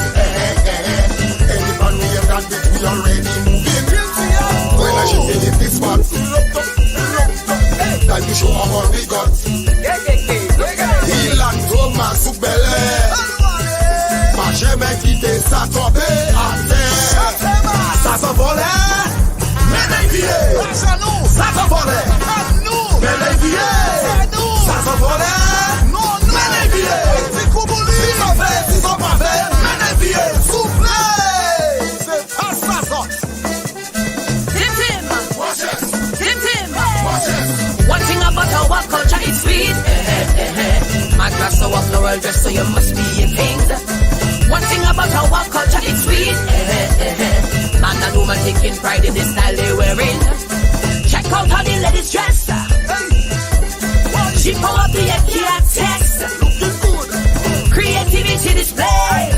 Any man we have done this, we already moving. When I should get this man, time to show how we got. Il a Thomas Soubele. Pas jamais quitté sa tombée à terre. Ça s'envolait, mais les ça s'envolait. Mais les ça s'envolait, mais les si ça fait, si ça pas fait, mais les soufflez. C'est pas ça sorte. One thing about our culture is sweet. My glass so of the world just so you must be a king. One thing about our culture is sweet. Man and woman taking pride in the style they wearing. Check out how the ladies dress. She pull up the Ikea text. Creativity display.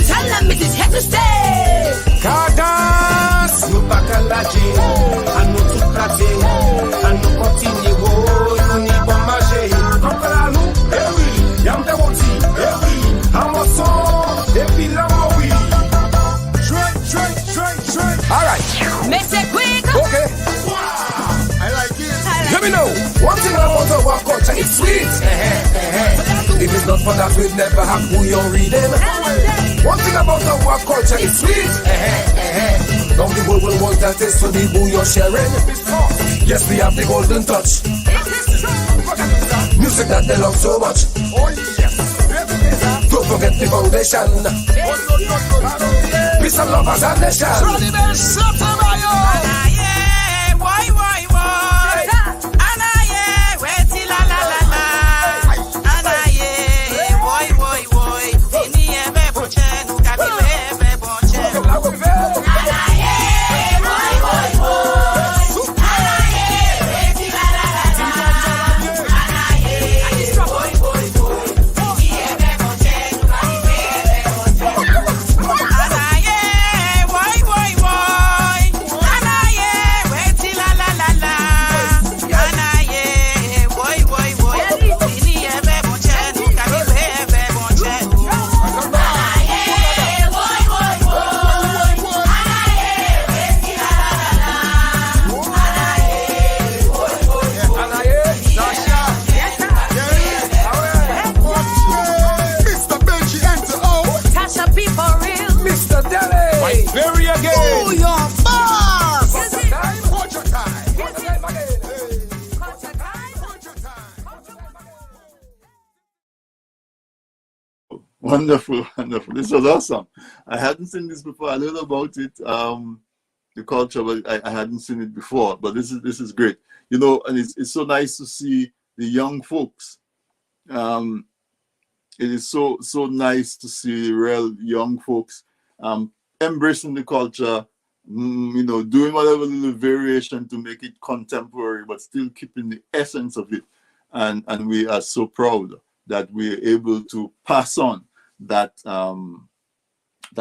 Tell them it is here to stay. Kadas, nous pas qu'à lâcher, à nous tout craser, à nous continuer, nous n'y pas marcher. Comme là nous, eh oui, y'a m'te rôti, eh oui, à mon son, et puis là moi oui. Straight. All right. Make it quick. Okay. I like it. Let me know. One thing about our culture is sweet. If it's not for that, we'd never have bouillon reading. One thing about our culture is sweet. Now the world will want that taste for the bouillon sharing. Yes, we have the golden touch. Music that they love so much. Oh yes. Don't forget the foundation. Peace and love as a nation. Wonderful. This was awesome. I hadn't seen this before. I learned about it, the culture, but I hadn't seen it before. But this is great. You know, and it's so nice to see the young folks. It is so nice to see real young folks embracing the culture, you know, doing whatever little variation to make it contemporary, but still keeping the essence of it. And we are so proud that we're able to pass on that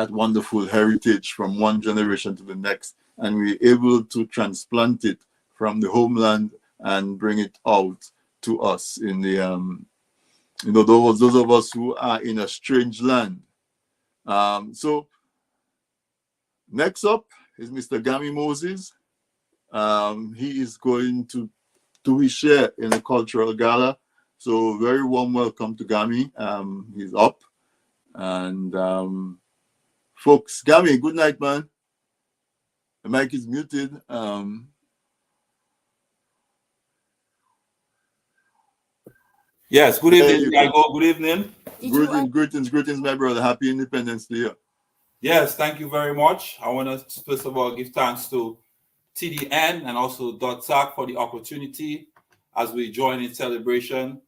wonderful heritage from one generation to the next, and we're able to transplant it from the homeland and bring it out to us in the you know, those of us who are in a strange land. So next up is Mr. Gami Moses. He is going to do his share in a cultural gala. So very warm welcome to Gami. He's up. And folks, Gami, good night, man. The mic is muted. Yes, good evening, Diego. Good evening. Greetings, my brother. Happy Independence Day. Yes, thank you very much. I want to first of all give thanks to TDN and also DOTSAC for the opportunity as we join in celebration.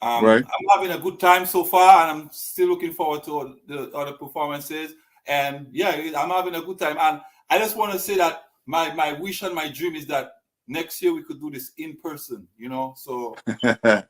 Right. I'm having a good time so far, and I'm still looking forward to the other performances. And yeah, I'm having a good time. And I just want to say that my wish and my dream is that next year we could do this in person, so that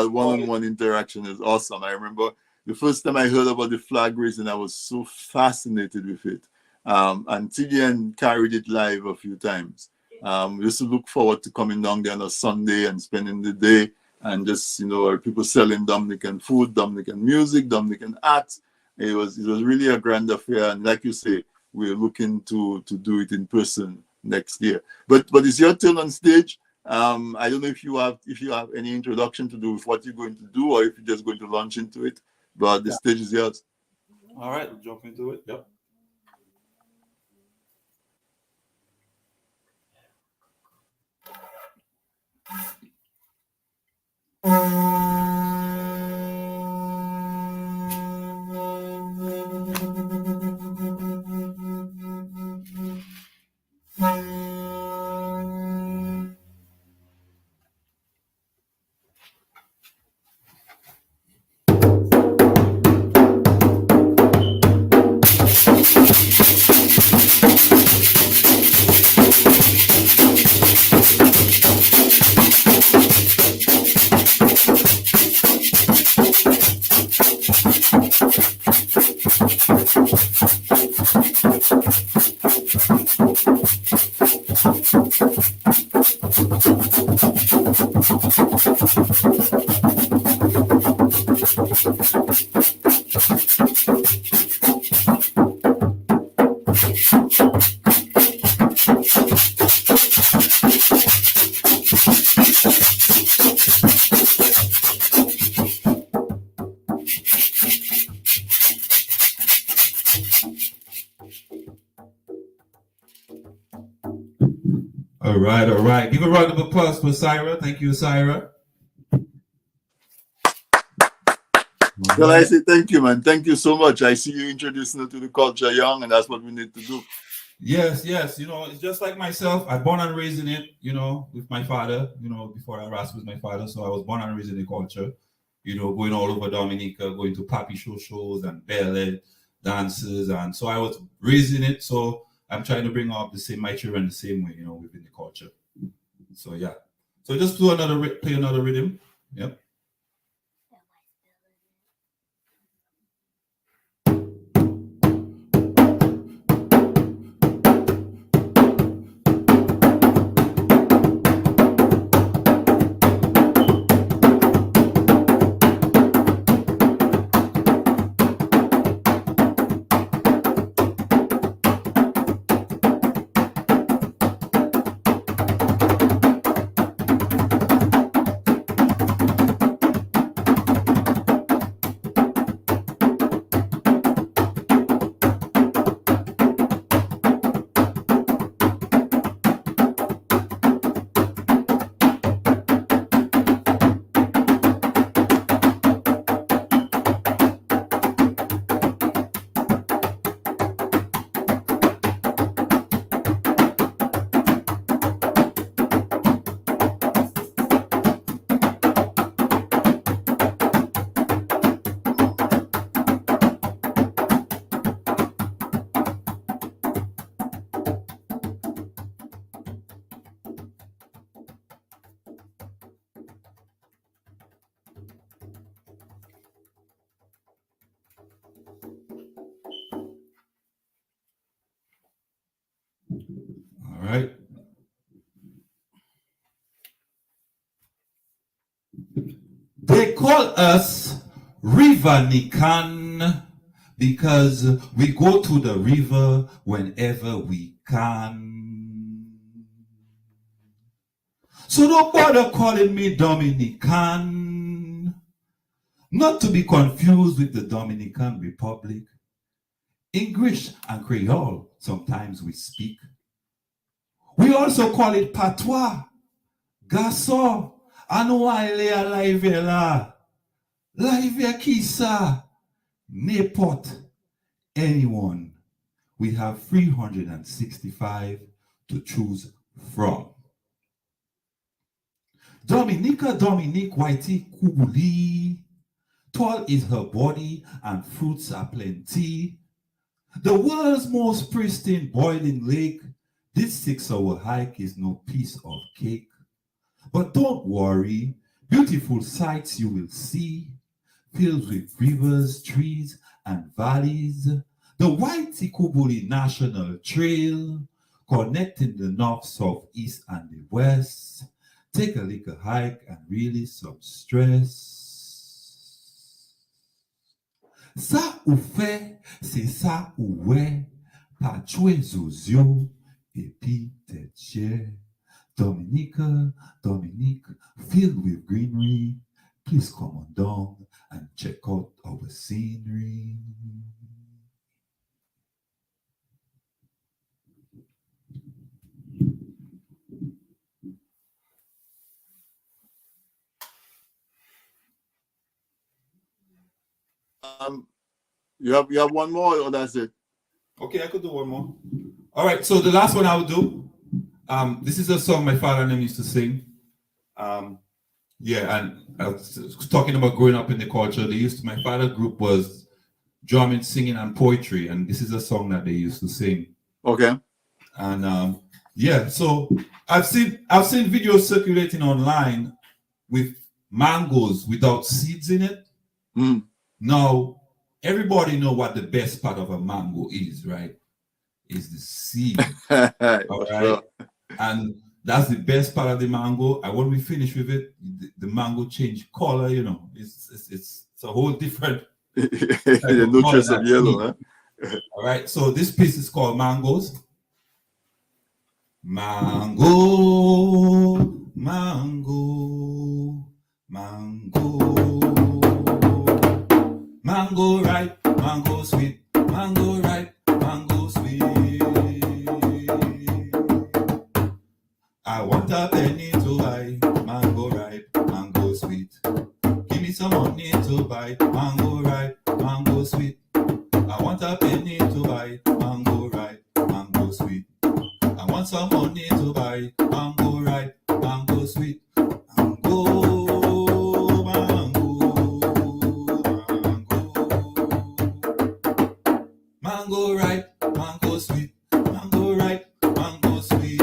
one-on-one interaction is awesome. I remember the first time I heard about the flag raising, I was so fascinated with it. And TDN carried it live a few times. We used to look forward to coming down there on a Sunday and spending the day and just, people selling Dominican food, Dominican music, Dominican art. It was really a grand affair. And like you say, we're looking to do it in person next year. But it's your turn on stage. I don't know if you have any introduction to do with what you're going to do, or if you're just going to launch into it. But the stage is yours. All right, we'll jump into it. Yep. All right. Give a round of applause for Syra. Thank you, Syra. Well, I say thank you, man. Thank you so much. I see you introducing her to the culture young, and that's what we need to do. Yes. It's just like myself. I born and raised in it, with my father, before I was with my father. So I was born and raised in the culture, going all over Dominica, going to papi shows and ballet dances. And so I was raised in it. So I'm trying to bring up my children the same way, within the culture. So yeah. So just play another rhythm. Yep. All right. They call us River Nikan because we go to the river whenever we can. So don't bother calling me Dominican, not to be confused with the Dominican Republic. English and Creole, sometimes we speak. We also call it patois, garçon, anouaile a laivela, laive kisa, n'importe, anyone. We have 365 to choose from. Dominica, Dominique, Whitey, Kubuli. Tall is her body and fruits are plenty. The world's most pristine boiling lake. This 6-hour hike is no piece of cake. But don't worry, beautiful sights you will see, filled with rivers, trees, and valleys. The Whitey Kubuli National Trail, connecting the north, south, east, and the west. Take a little hike and release some stress. Ça ou fait, c'est ça ou ouais, pas jouer zozio, et puis t'es cher. Dominica, Dominique, filled with greenery, please come on down and check out our scenery. You have one more, or that's it? Okay, I could do one more. All right, so the last one I will do. This is a song my father and them used to sing. Yeah, and I was talking about growing up in the culture. My father's group was drumming, singing, and poetry, and this is a song that they used to sing. Okay. And yeah, so I've seen videos circulating online with mangoes without seeds in it. Mm. Now, everybody know what the best part of a mango is, right? Is the seed. All right. Sure. And that's the best part of the mango. And when we finish with it, the mango change color, you know. It's a whole different no trace of yellow, huh? All right. So this piece is called Mangoes. Mango, mango, mango. Mango ripe, mango sweet, mango ripe, mango sweet. I want a penny to buy mango ripe, mango sweet. Give me some money to buy mango ripe, mango sweet. I want a penny to buy mango ripe, mango sweet. I want some money to buy mango ripe, mango sweet. Mango ripe, mango sweet, mango ripe, mango sweet.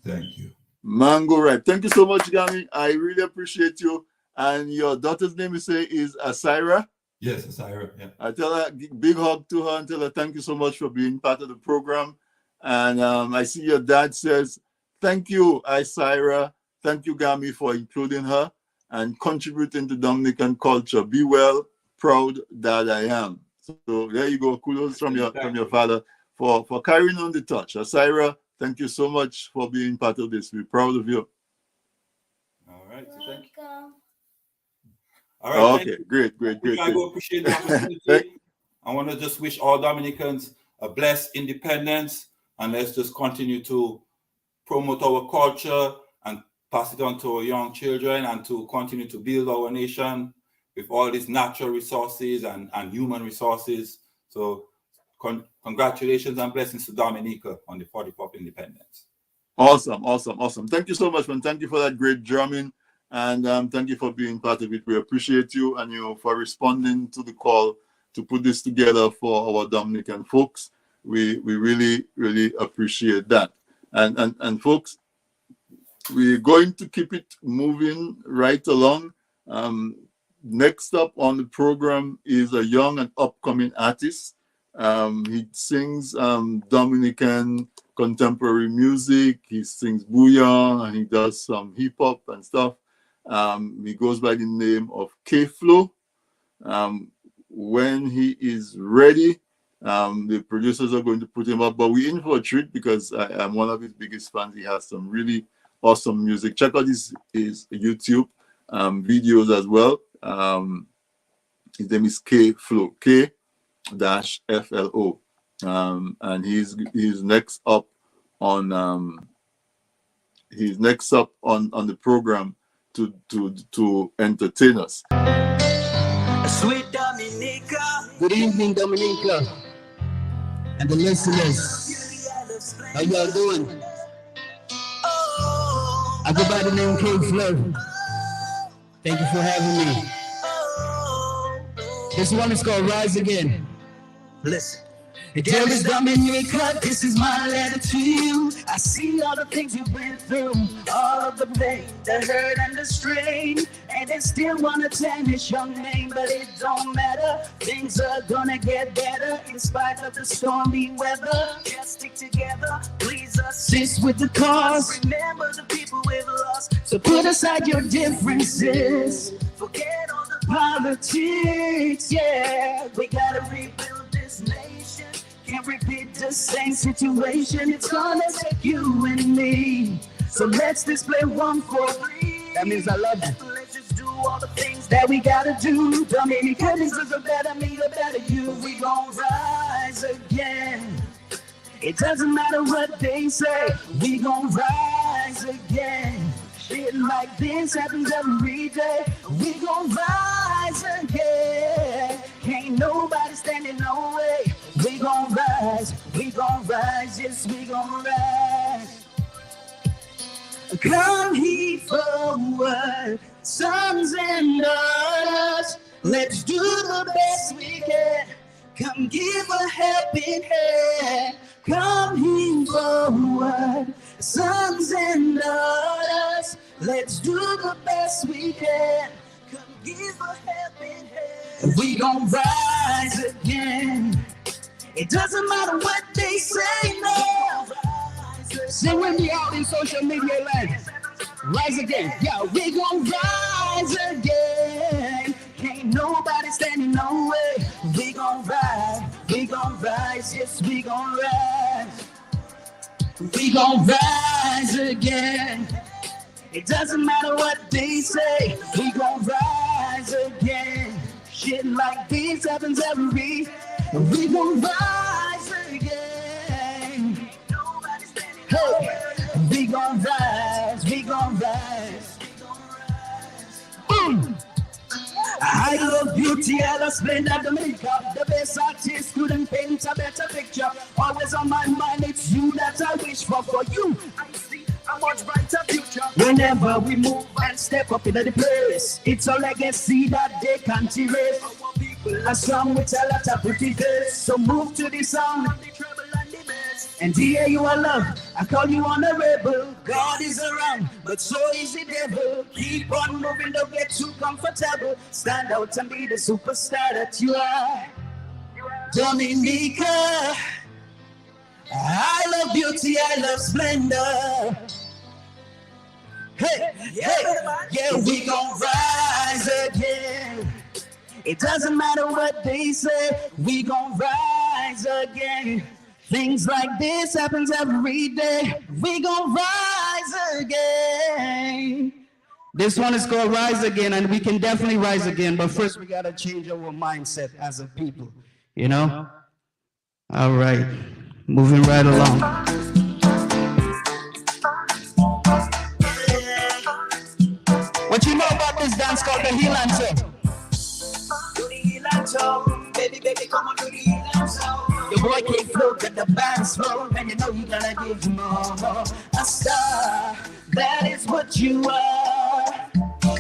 Thank you. Mango ripe. Thank you so much, Gami. I really appreciate you. And your daughter's name, you say, is Asira? Yes, Asira. Yeah. I tell her big hug to her and tell her thank you so much for being part of the program. And I see your dad says, thank you, Asira. Thank you, Gami, for including her and contributing to Dominican culture. Be well, proud that I am. So there you go. Kudos from your father for carrying on the torch. Asira, thank you so much for being part of this. We're proud of you. All right. So thank you. All right. Okay, great. I go appreciate the opportunity. I want to just wish all Dominicans a blessed independence, and let's just continue to promote our culture and pass it on to our young children, and to continue to build our nation with all these natural resources and human resources. So congratulations and blessings to Dominica on the 44th independence. Awesome. Thank you so much, man. Thank you for that great drumming. And thank you for being part of it. We appreciate you and you for responding to the call to put this together for our Dominican folks. We really appreciate that. And folks, we're going to keep it moving right along. Next up on the program is a young and upcoming artist. He sings Dominican contemporary music. He sings bouillon and he does some hip hop and stuff. He goes by the name of K-Flow. when he is ready, the producers are going to put him up. But we're in for a treat because I'm one of his biggest fans. He has some really awesome music. Check out his YouTube videos as well. His name is K-Flow, K-FLO. And he's next up on the program to entertain us. Sweet Dominica. Good evening, Dominica, and the listeners. How y'all doing? I go by the name K-Flow. Thank you for having me. This one is called Rise Again. Listen. Dear Miss Dominica, this is my letter to you. I see all the things you've been through, all of the pain, the hurt and the strain, and they still wanna tarnish your name, but it don't matter. Things are gonna get better in spite of the stormy weather. Just stick together, please assist with the cause. Remember the people we've lost, so put aside your differences. Forget all the politics, yeah. We gotta rebuild this nation. Can't repeat the same situation. It's gonna take you and me. So let's display one for three. That means I love you. Let's just do all the things that we gotta do. Dominica, this is a better me, a better you. We gon' rise again. It doesn't matter what they say. We gon' rise again. Shit like this happens every day. We gon' rise again. Can't nobody stand in no way. We gon' rise, yes, we gon' rise. Come here forward, sons and daughters. Let's do the best we can. Come give a helping hand. Come here forward, sons and daughters. Let's do the best we can. Come give a helping hand. We gon' rise again. It doesn't matter what they say now. Sing with me out in social media land. Rise again. Yeah, we gon' rise again. Can't nobody stand in no way. We gon' rise, yes, we gon' rise. We gon' rise again. It doesn't matter what they say. We gon' rise again. Shit like this happens every day. We gon' rise again. Hey, we gon' rise, I love beauty, I love splendor, Dominica. The best artist couldn't paint a better picture. Always on my mind, it's you that I wish for. For you, I see a much brighter future. Whenever we move and step up into the place, it's a legacy that they can't erase. Our people are some with a lot of pretty face. So move to the sound of the treble and the bass. And here you are loved, I call you honorable. God is around, but so is the devil. Keep on moving, don't get too comfortable. Stand out and be the superstar that you are. Dominica, I love beauty, I love splendor. Hey, yeah, we gon' rise again. It doesn't matter what they say, we gon' rise again. Things like this happens every day. We gon' rise again. This one is called Rise Again, and we can definitely rise again. But first, we gotta change our mindset as a people. You know? All right, moving right along. What you know about this dance called the heel and toe? Do the heel and toe, baby, come on, do the heel and toe. Your boy can't flow, get the band's flow, and you know you gotta give him more. A star, that is what you are.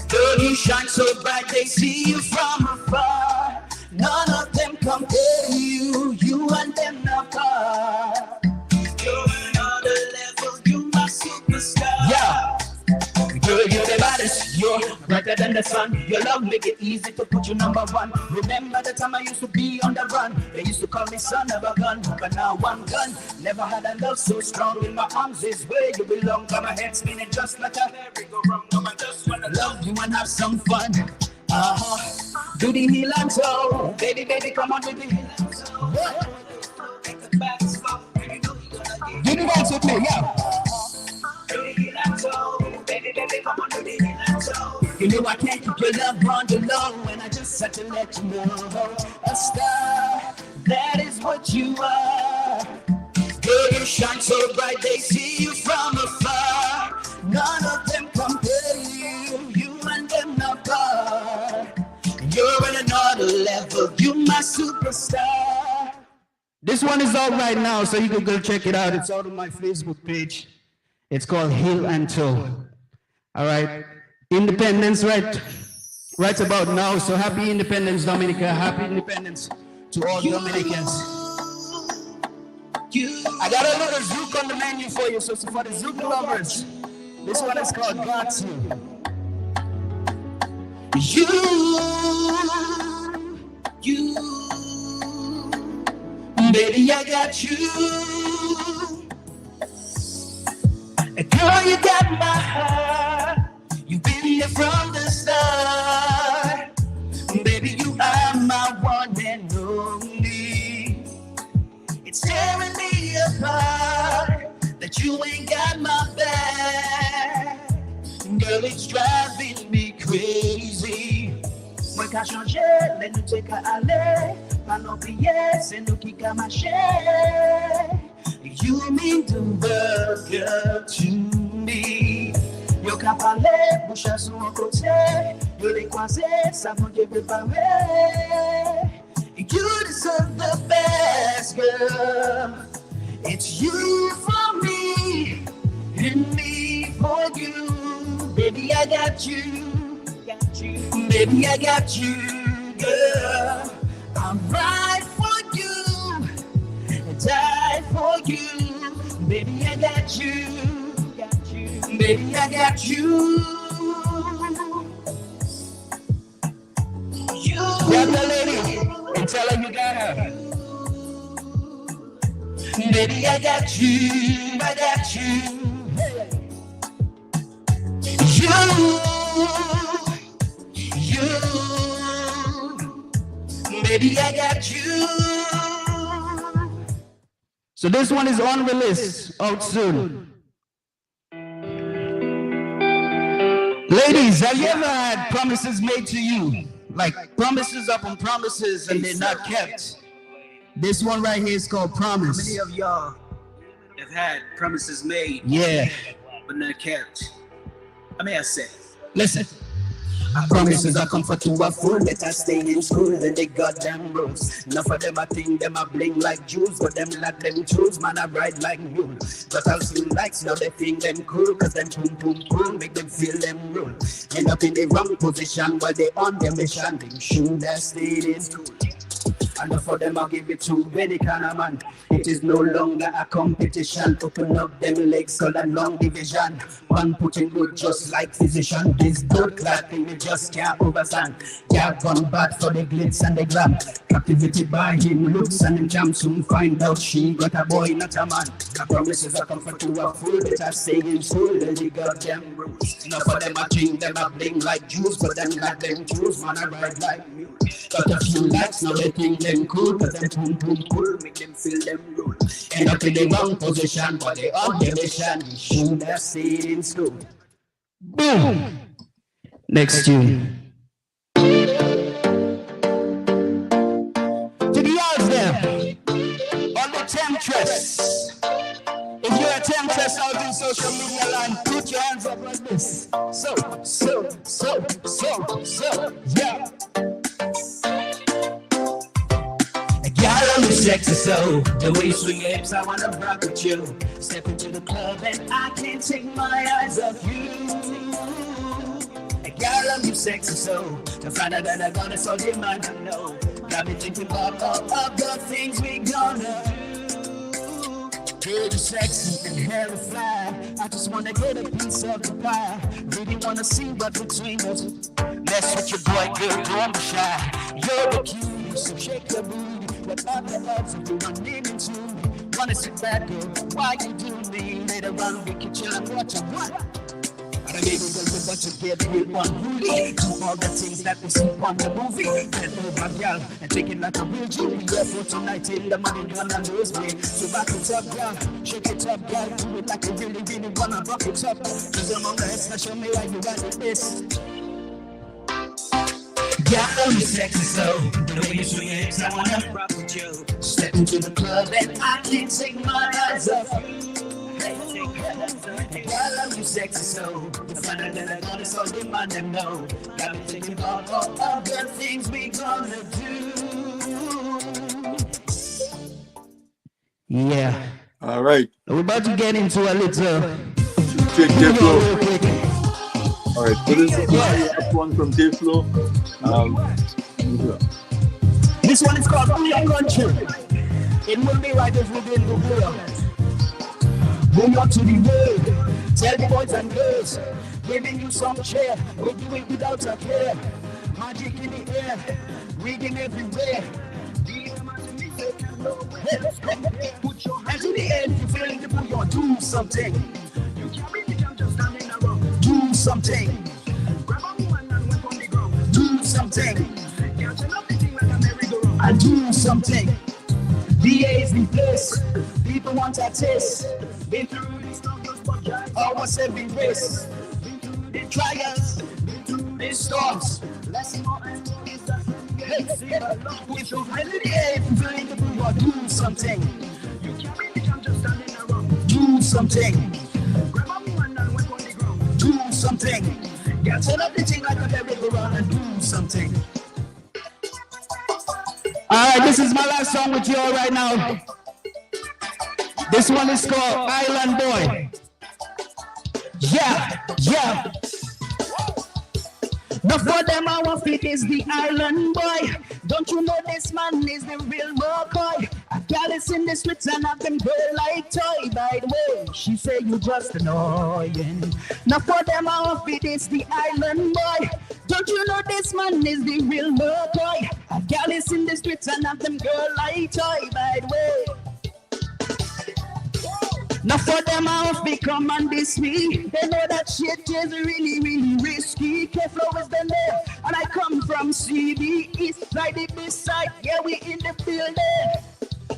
Girl, you shine so bright, they see you from afar. None of them compare to you, you and them apart. You're another level, you my superstar. Yeah. Girl, you're the baddest, you're brighter than the sun. Your love make it easy to put you number one. Remember the time I used to be on the run. They used to call me son of a gun, but now one gun. Never had a love so strong. In my arms is where you belong. Got my head spinning just like a merry-go-round. No, I just wanna love you and have some fun. Do the heel and toe. Baby, baby, come on, do the heel and toe. Do the dance with me, yeah. Do the heel and toe. Baby, baby, come on, do the heel and toe. You know I can't keep your love on the low, and I just had to let you know. A star, that is what you are. Girl, you shine so bright, they see you from afar. None of them compare to you, you and them not far. You're on another level, you my superstar. This one is out right now, so you can go check it out. It's out on my Facebook page. It's called Heel and Toe. All right, Independence right about now. So happy Independence, Dominica. Happy Independence to all Dominicans. I got a little zouk on the menu for you, so for the zouk lovers, this one is called Got You, baby, I got you. Girl, you got my heart. You've been here from the start. Baby, you are my one and only. It's tearing me apart that you ain't got my back. Girl, it's driving me crazy. Moi qu'a changé, mais nous t'es qu'à aller. Pas non piller, c'est nous qui qu'a marché. You mean the world, girl, to me. Yo qu'a parlé, bouche à son côté. Yo les croisé, ça m'a préparé. You deserve the best, girl. It's you for me, and me for you. Baby, I got you. Baby, I got you, girl. I'm right for you, die for you. Baby, I got you. Baby, I got you. Grab the lady and tell her you got her. Baby, I got you. I got you. Baby, I got you. So this one is on release, out soon. Ladies, have you ever had promises made to you? Like promises upon promises and they're not kept? This one right here is called Promise. How many of y'all have had promises made? Yeah. But not kept? I mean, I said. Listen. Promises I come for to a fool that I stay in school and they goddamn rules. Enough of them I think them I bling like Jews, but them like them choose, man I ride like mules. But I'll still likes now they think them cool, cause them boom boom cool make them feel them rule. End up in the wrong position while they on their mission, they should have stayed in school. Enough for them I'll give it to any kind of man. It is no longer a competition. Open up them legs, call a long division. One putting good just like physician. This good clad thing we just can't overstand. Yeah, gone bad for the glitz and the glam. Captivated by him looks and him jam. Soon find out she got a boy, not a man. The promises are comfort to a fool that are saying fool and they got them rules. Enough for them I drink them I bling like Jews, but them like them Jews, man I ride like mules. Got a few likes, now they think them cool, but them boom boom cool, make them feel them rule. End up in the wrong position, but they on their mission. You should have stayed in school. Boom! Next tune. To the yards there, on the temptress. If you're a temptress out in social media land, put your hands up like this. So, yeah. Gala, you sexy so. The way you swing your hips, I wanna rock with you. Step into the club and I can't take my eyes off you. Gala, you sexy so. To find out that I'm gonna so demand to know. Got me thinking about all of the things we gonna do. Girl, you sexy and hair fly. I just wanna get a piece of the pie. Really wanna see what's between us. Mess with your boy, girl, don't be shy. You're the cutie, so shake your booty. What other odds of you are naming to me? Wanna sit back, girl, why you do me? Later on we can chill and watch a what? But Maybe we'll want to get with unruly. Do all the things that we see on the movie. Get over, girl, and take it like a real G. We are for tonight till the money gone and lose me. So back it up, girl, shake it up, girl. Do it like you really, really wanna rock it up. Cause I'm on the head, now show me how you got this. Girl, you sexy so. The way you swing your hips, I wanna rock with you. Step into the club and I can't take my eyes off you. Girl, you sexy so. The fun that I got is all the man them know. Got me thinking about all the things we gonna do. Yeah. All right. We're about to get into a little. Take K-Flow. All right. So this is the one from K-Flow. This one is called Booyah Country. It will be right if we didn't go Booyah. Booyah to the world. Tell the boys and girls. Giving you some cheer. We do it without a care. Magic in the air. Reading everywhere. Put your hands in the air if you feeling the Booyah. Do something. You can't be just standing around. Do something. Grab a woman and went on the ground. Do something. I do something. DA is the place. People want a taste. Been through the struggles, but almost every race. Been through the trials. Been through the storms. Less more and more is that. With your hands in the air, if you feel the Booyah, do something. You can't be just standing around. Do something. Grab a woman and went on the ground. Do something. Get turn up the thing like a merry-go-round and do something. Alright, this is my last song with you all right now. This one is called Island Boy. Yeah, yeah. Before them our feet is the island boy. Don't you know this man is the real McCoy? A gal is in the streets and have them go like toy. By the way, she say you just annoying. Now for them our feet is the island boy. Don't you know this man is the real McCoy? A gal is in the streets and have them go like toy. By the way. Now for them off become and diss me. They know that shit is really, really risky. K-Flow is the name, and I come from CB, east side, the east side. Yeah, we in the building.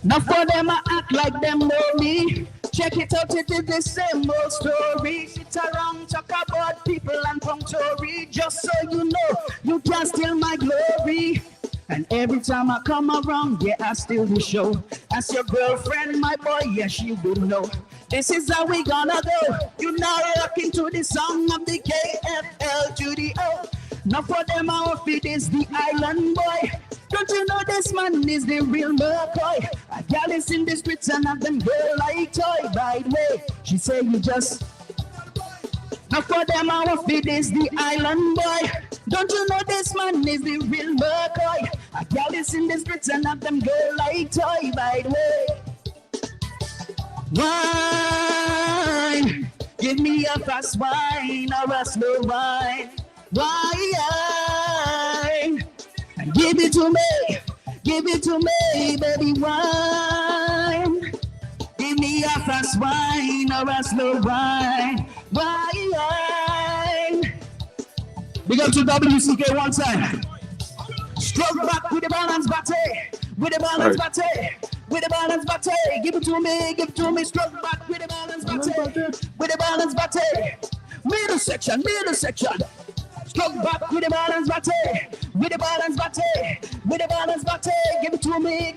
Now for them I act like them know me. Check it out, it is the same old story. Sit around, talk about people and punctuary. Just so you know, you can't steal my glory. And every time I come around, yeah, I steal the show. As your girlfriend, my boy, yeah, she will know. This is how we gonna go. You now rocking to the song of the KFL to the O. Now for them, our feet is the island boy. Don't you know this man is the real McCoy? A gal is in the streets and have them girl like toy. By the way, she say you just. Now for them, our feet is the island boy. Don't you know this man is the real McCoy? A gal is in the streets and have them girl like toy. By the way. Wine, give me a fast wine or a slow wine. Wine, give it to me, baby wine. Give me a fast wine or a slow wine. Wine. Big up to WCK one time. Stroke back with the balance batty. With the balance batty. With the balance batty, give it to me, stroke back with the balance batty, with the balance batty, middle section, stroke back with the balance batty, with the balance batty, with the balance batty, give it to me,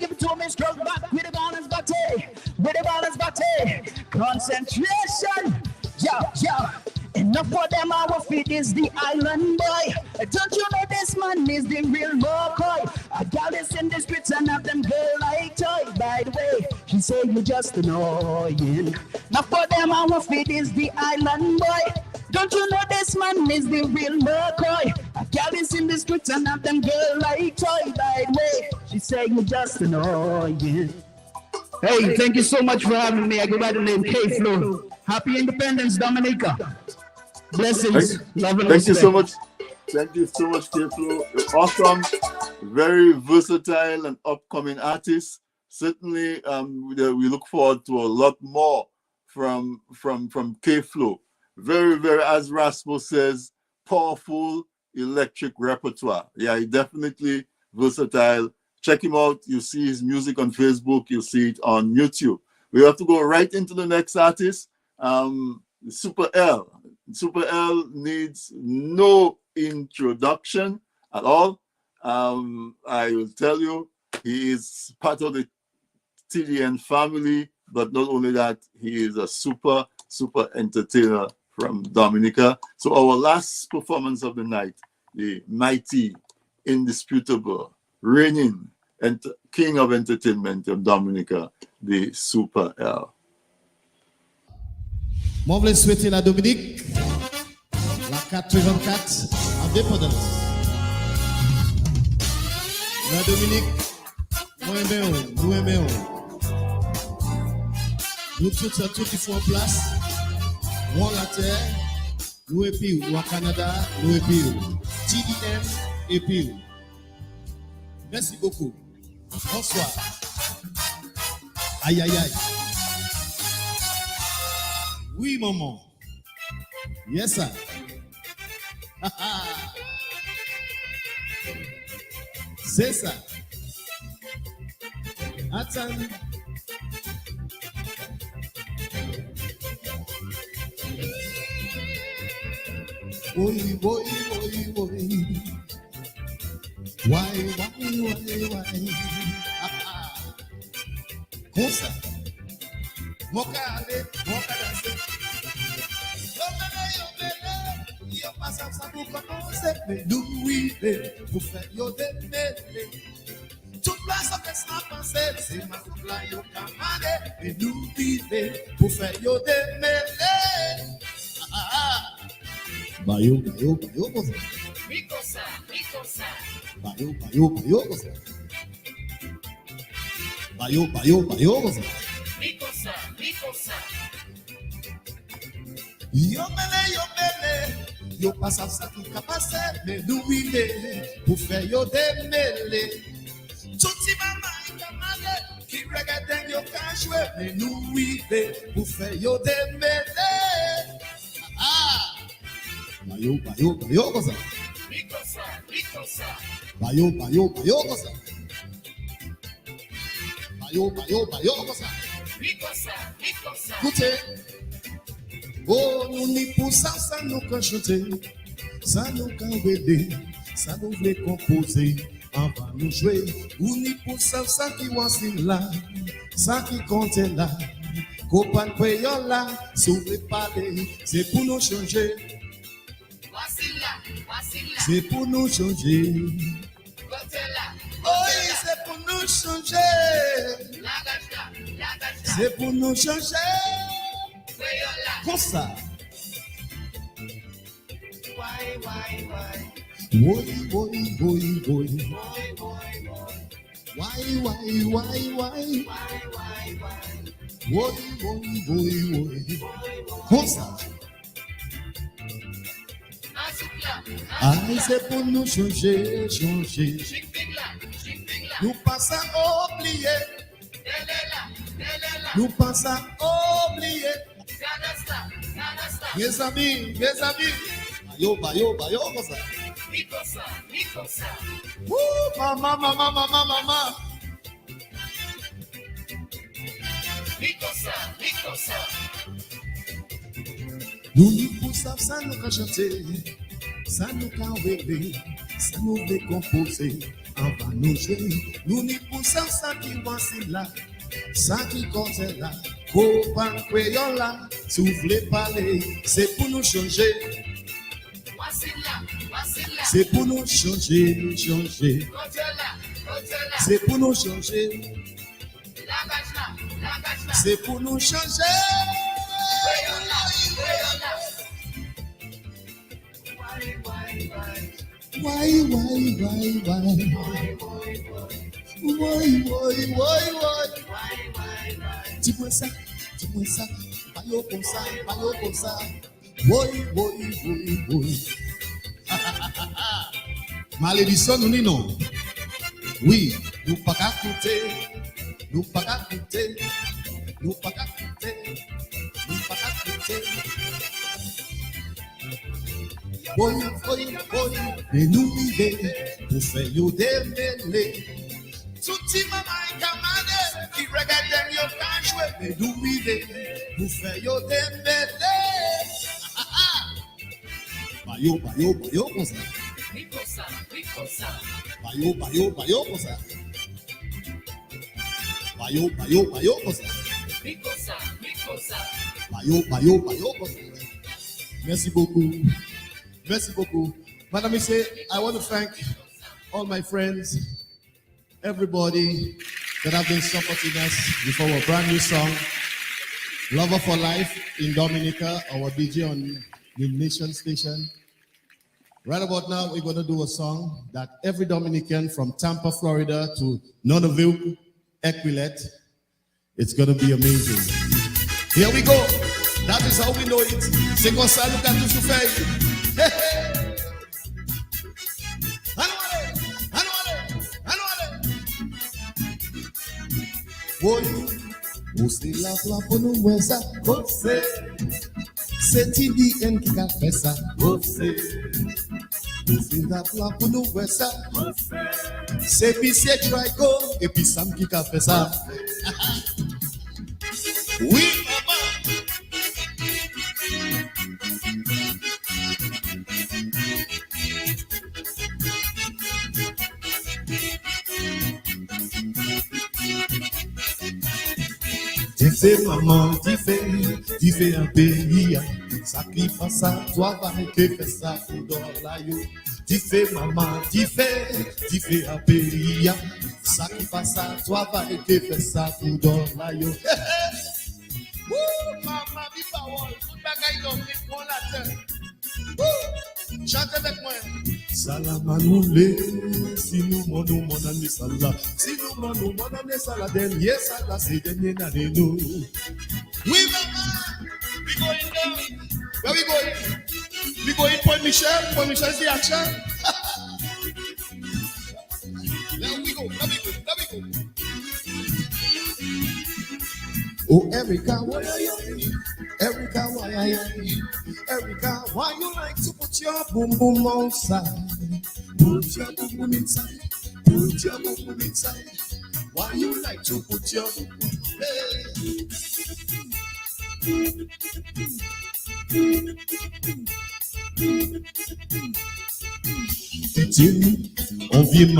stroke back with the balance batty, with the balance batty, concentration, yo. Enough for them, our feet is the island boy. Don't you know this man is the real McCoy? A gal is in the streets and have them girl like toy. By the way, she say you just annoying. Now for them, our feet is the island boy. Don't you know this man is the real McCoy? A gal is in the streets and have them girl like toy. By the way, she say you just annoying. Hey, thank you so much for having me. I go by the name K-Flow. Happy Independence, Dominica. Blessings. Love and respect. Thank you so much. Thank you so much, K-Flow. You're awesome. Very versatile and upcoming artist. Certainly, we look forward to a lot more from K-Flow. very, very, as Rasmus says, powerful electric repertoire. Yeah, he definitely versatile. Check him out. You see his music on Facebook. You'll see it on YouTube. We have to go right into the next artist, Super L. Super L needs no introduction at all. I will tell you, he is part of the TDN family, but not only that, he is a super entertainer from Dominica. So our last performance of the night, the mighty, indisputable, reigning king of entertainment of Dominica, the Super L. Moi, je voulais souhaiter la Dominique, la 434, indépendance. La Dominique, nous aimons. Nous tous qui sont en place, nous en la terre, nous et puis nous en Canada, nous et puis TDN et puis. Merci beaucoup. Bonsoir. Aïe. Oui, maman. Yes, sir. C'est ça. Attends. Oui. Why? Comme ça. Mon carré, danser. Yo passe ça pour commencer. Mais nous, oui, pour faire yo démêler. Toute place en fait sans penser. C'est ma couple là, yo camarade. Mais nous, oui, pour faire yo démêler. Bayo, comme ça. Mikosa. Bayo, comme ça. Bayo, comme ça. Mikosa. Yo mele, yo passe ça qui a passé, mais nous vivons pour faire yo démêler. Tout petit maman et camarade qui regarde yo qu'à jouer, mais nous vivons pour faire yo démêler. Bayo, comme ça. Mikosa. Bayo, comme ça. Bayo, comme ça. Mikosa. Écoutez. Oh, nous n'y pour ça nous qu'à chanter, ça nous qu'à aider, ça nous voulait composer, on va nous jouer. Nous n'y pour ça qui voici là, ça qui compte là, copain payant là, sauver parler, c'est pour nous changer. Voici là. C'est pour nous changer. Côté là. Oui, c'est pour nous changer. La C'est pour nous changer. Comme ça. Why? Boy. Boy. Comme ça. C'est pour nous changer. Nous passons à oublier. Nous passons à oublier. Mes amis. Bayo, comme ça. Mikosa. Maman. Mikosa. Nous n'y pour ça nous qu'à chanter, ça nous qu'à rêver, ça nous veut composer, on va nous jouer. Nous n'y pour ça qui voici là, ça qui compte là, copain crayon là, soufflez parler, c'est pour nous changer. Voici là. C'est pour nous changer. Côté là. C'est pour nous changer. La C'est pour nous changer. Why? Dis-moi ça. Bayo comme ça. Boy. Malédiction, nous non. Oui, nous pas qu'à coûter. boy, et nous vivons pour faire yo démêler. Touti maman kamade, qui regarde yo kan jouer, et nous vivons pour faire yo démêler. Bayo, comme ça. Bayo, comme ça. Bayo, comme ça. Bayo, comme ça. Merci beaucoup. Madam, I want to thank all my friends, everybody that have been supporting us before our brand new song, Lover for Life in Dominica, our DJ on the Nation Station. Right about now, we're going to do a song that every Dominican from Tampa, Florida to Nonneville, Equilet, it's going to be amazing. Here we go. That is how we know it. C'est comme ça, nous avons tout fait. C'est la fla pour nous voir ça. C'est TDN qui a fait ça. C'est la fla pour nous voir ça. C'est Pissé Trico et puis Sam qui a fait ça. Oui, maman. Tu fais maman, tu fais un pays, ça qui passe à toi, va que fait ça pour dollar yo. Tu fais maman, tu fais un pays, ça qui passe à toi, va que fait ça pour dollar yo. Maman, dis parole, tout bagaille donc, prends la tête. Chante avec moi. Salamanoulé, si nous mon année sala, si nous mon année sala, dernier sala, c'est dernier année nous. Oui, maman, we going down. Where we going? We going Point Michel the action. There we go. Oh, Erica, why are you? Erica, why are you? Erica, why you like to put your boom boom outside? Put your boom boom inside. Put your boom boom inside. Why you like to put your boom boom? Tenez, on vient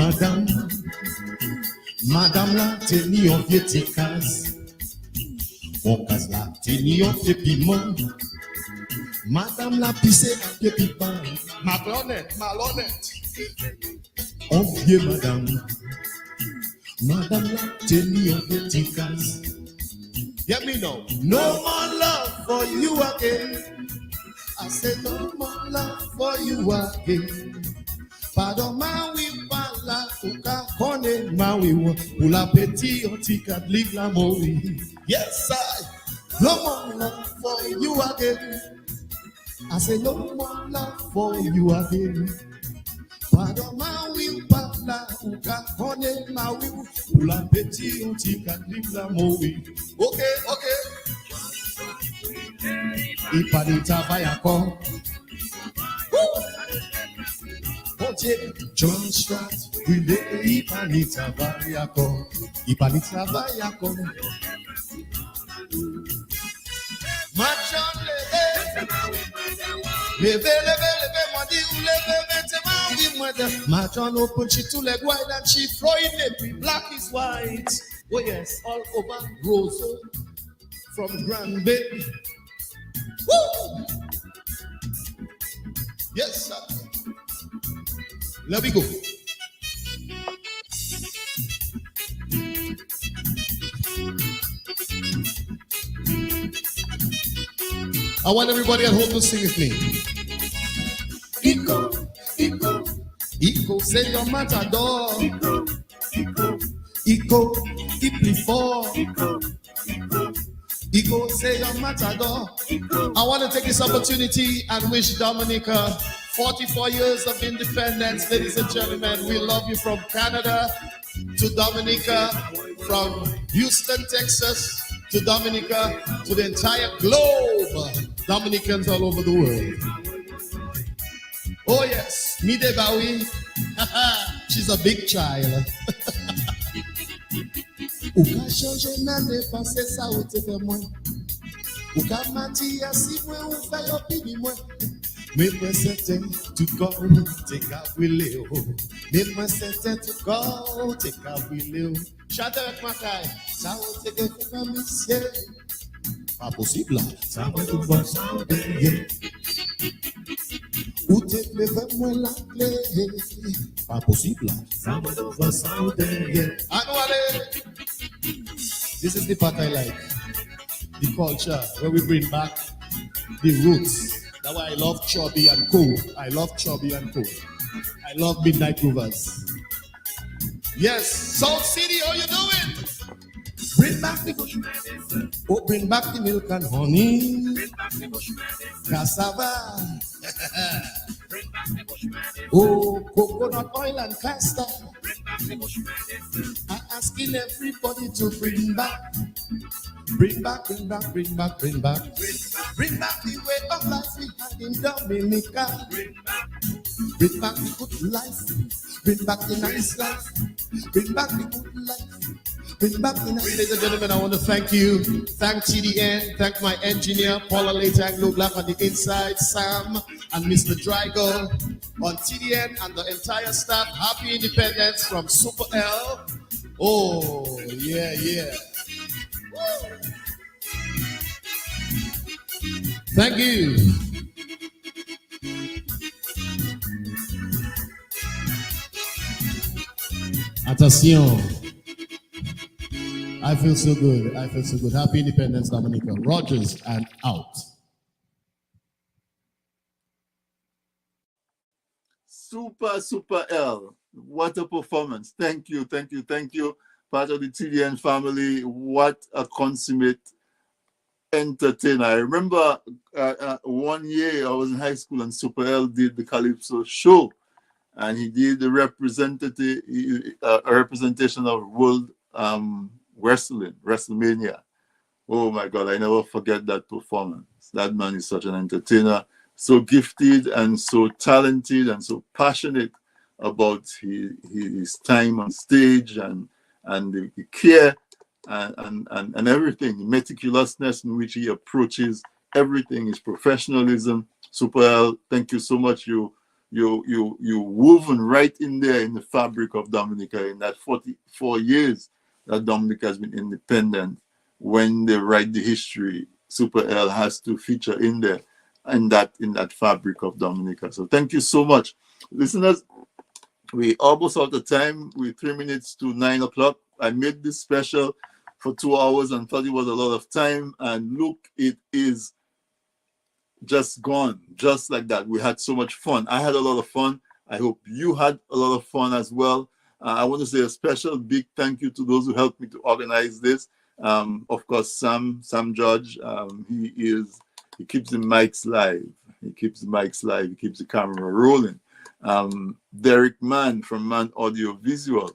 madame la tenez, on vient tes cases. On casse la tenue, on fait piment. Madame la pissée, on fait piment. Malhonnête. On vient madame la tenue, on fait ticasse. Get me now. No more love for you again. I said no more love for you again. Pardon ma oui pala uka kone ma oui pour la petite antika de la mori. Yes I no more love for you again. I say no more love for you again. Pardon ma oui pala uka kone ma oui pour la petite antika de la mori. Okay. Ipanita vayako. John Strat, we live Ipanita vayako. Machan leve, moi dit ou leve, mettez-moi oui moi de. Machan open she to leg wide and she throwing it, black is white. Oh yes, all over Roseau from Grand Bay. Woo! Yes, sir. Let me go. I want everybody at home to sing with me. Iko, say your matador. Iko, Iplifo. Iko, say your matador. I want to take this opportunity and wish Dominica 44 years of independence, ladies and gentlemen. We love you from Canada to Dominica, from Houston, Texas to Dominica, to the entire globe. Dominicans all over the world. Oh yes, me de Bowie. She's a big child. Ou ka chanje nan de pase sa ou te fe mwen. Ou ka mati asi mwen ou fe yo pini mwen. Me mwen senten to go te ka wile o. Me mwen senten to go te ka wile o. Chante avec ma caille. Sa ou te ke fe misye. Pas possible. Sa mwen tout bon sa ou de. Ou te pleve mwen la clé. Pas possible. Sa mwen tout bon sa ou de. Anouale. This is the part I like. The culture where we bring back the roots. That's why I love Chubby and Co. I love Chubby and Co. I love Midnight Rovers. Yes, Salt City, how you doing? Bring back the bush medicine. Oh, bring back the milk and honey. Bring back the bush medicine. Cassava. Bring back the bush medicine. Oh, coconut oil and castor. Bring back the bush medicine. I'm asking everybody to bring back. Bring back, bring back, bring back, bring back. Bring back the way of life we had in Dominica. Bring back the good life. Bring back the nice life. Bring back the good life. Bring back the nice. Ladies and gentlemen, I want to thank you. Thank TDN. Thank my engineer, Paula Latang, Low Black on the inside, Sam and Mr. Drygo on TDN and the entire staff. Happy Independence from Super L. Oh, yeah, yeah. Thank you. Attention. I feel so good. I feel so good. Happy Independence, Dominica. Rogers and out. Super L. What a performance. Thank you. Part of the TDN family. What a consummate entertainer. I remember 1 year I was in high school and Super L did the Calypso show, and he did the representation of world wrestling, WrestleMania. Oh my God, I never forget that performance. That man is such an entertainer, so gifted and so talented and so passionate about his time on stage and the care and everything, the meticulousness in which he approaches everything, his professionalism. Super L, thank you so much. You woven right in there in the fabric of Dominica in that 44 years that Dominica has been independent. When they write the history, Super L has to feature in there in that fabric of Dominica. So thank you so much. Listeners, we almost out of time. We're 3 minutes to 9 o'clock. I made this special for 2 hours and thought it was a lot of time. And look, it is just gone, just like that. We had so much fun. I had a lot of fun. I hope you had a lot of fun as well. I want to say a special big thank you to those who helped me to organize this. Of course, Sam Judge, he keeps the mics live. He keeps the camera rolling. Derek Mann from Man Audio Visual.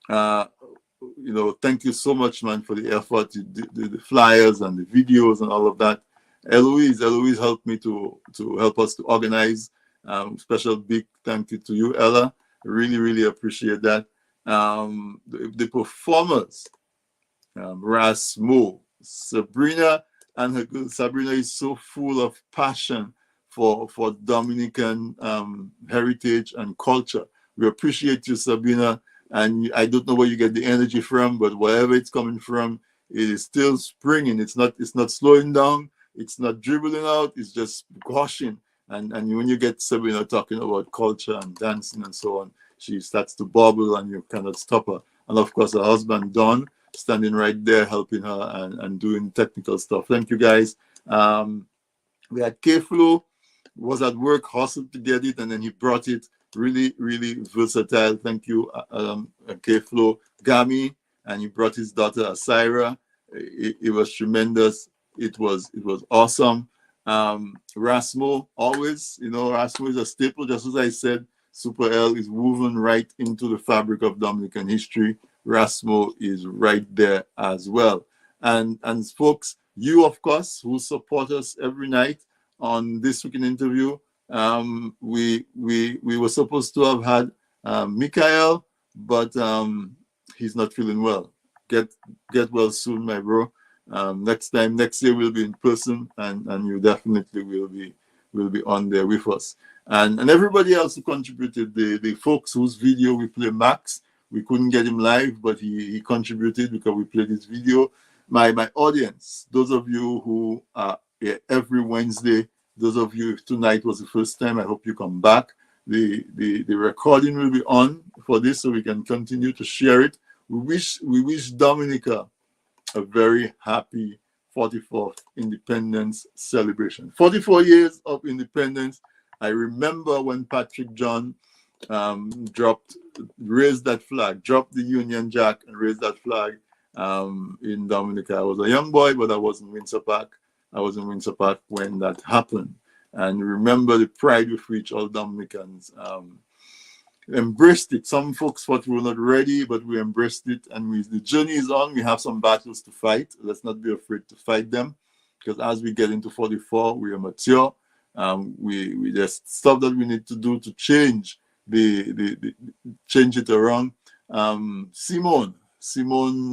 Thank you so much, man, for the effort. You did the flyers and the videos and all of that. Eloise helped me to help us to organize. Special big thank you to you, Ella. Really appreciate that. The performers, Rasmo, Sabrina, and her girl Sabrina is so full of passion for Dominican heritage and culture. We appreciate you, Sabrina, and I don't know where you get the energy from, but wherever it's coming from, it is still springing. It's not slowing down. It's not dribbling out. It's just gushing. And when you get Sabrina talking about culture and dancing and so on, she starts to bubble and you cannot stop her. And of course, her husband, Don, standing right there helping her and doing technical stuff. Thank you, guys. We had K-Flow, was at work, hustled to get it, and then he brought it. Really versatile. Thank you, K-Flow. Gami, and he brought his daughter, Asira. It was tremendous. It was awesome. Rasmo, always, Rasmo is a staple. Just as I said, Super L is woven right into the fabric of Dominican history. Rasmo is right there as well. And folks, you, of course, who support us every night on This Week in Interview, We were supposed to have had Mikael, but he's not feeling well. Get well soon, my bro. Next year we'll be in person, and you definitely will be on there with us. And everybody else who contributed, the folks whose video we play, Max, we couldn't get him live, but he contributed because we played his video. My audience, those of you who are here every Wednesday, those of you, if tonight was the first time, I hope you come back. The recording will be on for this, so we can continue to share it. We wish Dominica a very happy 44th Independence celebration. 44 years of independence. I remember when Patrick John raised that flag, dropped the Union Jack and raised that flag in Dominica. I was a young boy, but I was in Windsor Park. I was in Windsor Park when that happened. And remember the pride with which all Dominicans embraced it. Some folks thought we were not ready, but we embraced it. And the journey is on. We have some battles to fight. Let's not be afraid to fight them, because as we get into 44, we are mature. We there's stuff that we need to do to change change it around. Simone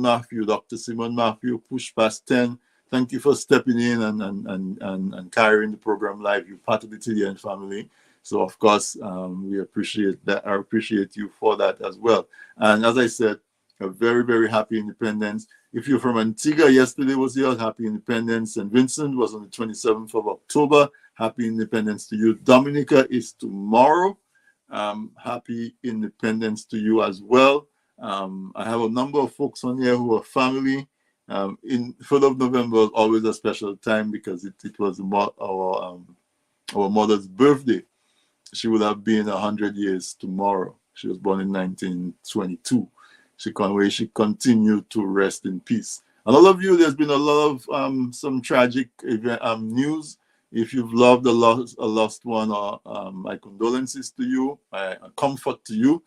Matthew, Dr. Simone Matthew, push past 10. Thank you for stepping in and carrying the program live. You're part of the TDN family. So, of course, we appreciate that. I appreciate you for that as well. And as I said, a very, very happy independence. If you're from Antigua, yesterday was your happy independence. And Vincent was on the 27th of October. Happy independence to you. Dominica is tomorrow. Happy independence to you as well. I have a number of folks on here who are family. In 3rd of November was always a special time because it was our mother's birthday. She would have been 100 years tomorrow. She was born in 1922. She continued to rest in peace. And all of you, there's been a lot of some tragic news. If you've loved a lost one, my condolences to you, my comfort to you.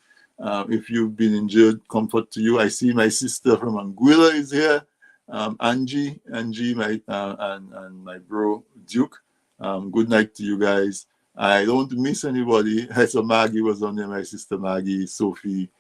If you've been injured, comfort to you. I see my sister from Anguilla is here. Angie, and my bro Duke. Good night to you guys. I don't miss anybody. So Maggie was on there, my sister Maggie, Sophie,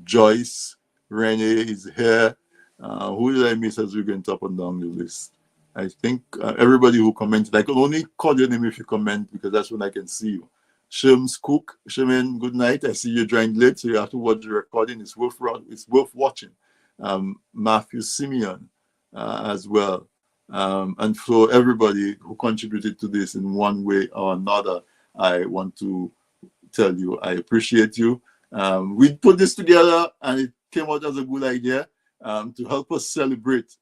Joyce, Renee is here. Who did I miss as we went up and down the list? I think everybody who commented. I can only call your name if you comment, because that's when I can see you. Sherms Cook, Sherman, good night. I see you joined late, so you have to watch the recording. It's worth watching. Matthew Simeon as well. And for everybody who contributed to this in one way or another, I want to tell you I appreciate you. We put this together and it came out as a good idea to help us celebrate.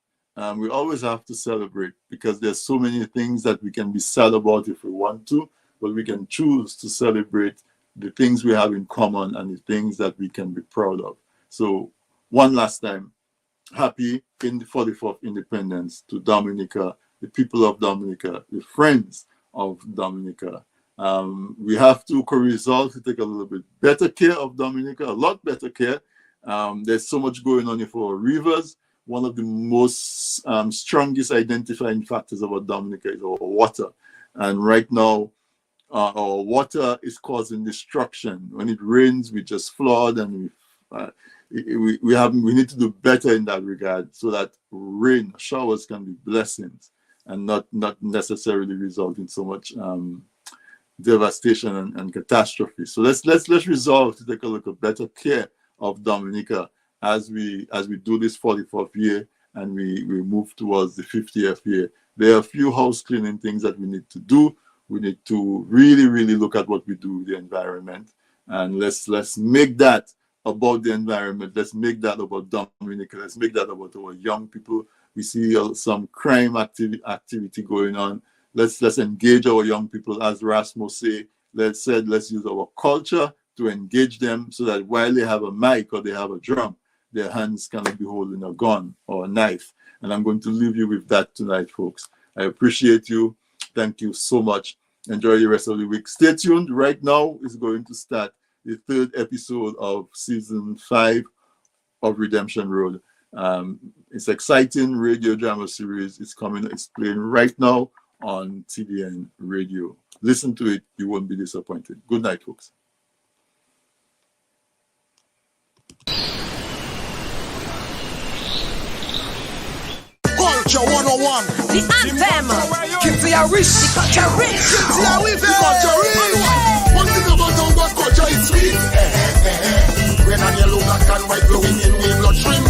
We always have to celebrate because there's so many things that we can be sad about if we want to, but we can choose to celebrate the things we have in common and the things that we can be proud of. So one last time, happy 44th Independence to Dominica, the people of Dominica, the friends of Dominica. We have to resolve to take a little bit better care of Dominica, a lot better care. There's so much going on here for our rivers. One of the most strongest identifying factors about Dominica is our water. And right now, our water is causing destruction. When it rains, we just flood, and we need to do better in that regard, so that rain showers can be blessings and not necessarily result in so much devastation and catastrophe. So let's resolve to take a look at better care of Dominica as we do this 44th year and we move towards the 50th year. There are a few house cleaning things that we need to do. We need to really, really look at what we do with the environment, and let's make that about the environment. Let's make that about Dominica. Let's make that about our young people. We see some crime activity going on. Let's engage our young people, as Rasmus say. Let's use our culture to engage them, so that while they have a mic or they have a drum, their hands cannot be holding a gun or a knife. And I'm going to leave you with that tonight, folks. I appreciate you. Thank you so much. Enjoy the rest of the week. Stay tuned. Right now is going to start the 3rd episode of season 5 of Redemption Road. It's exciting radio drama series. It's playing right now on TDN Radio. Listen to it, you won't be disappointed. Good night, folks. Culture 101. The anthem. Keep the rich. The culture rich. Keep the rich. The culture rich. One thing about our culture is sweet. Red and yellow, black and white, glowing in we bloodstream.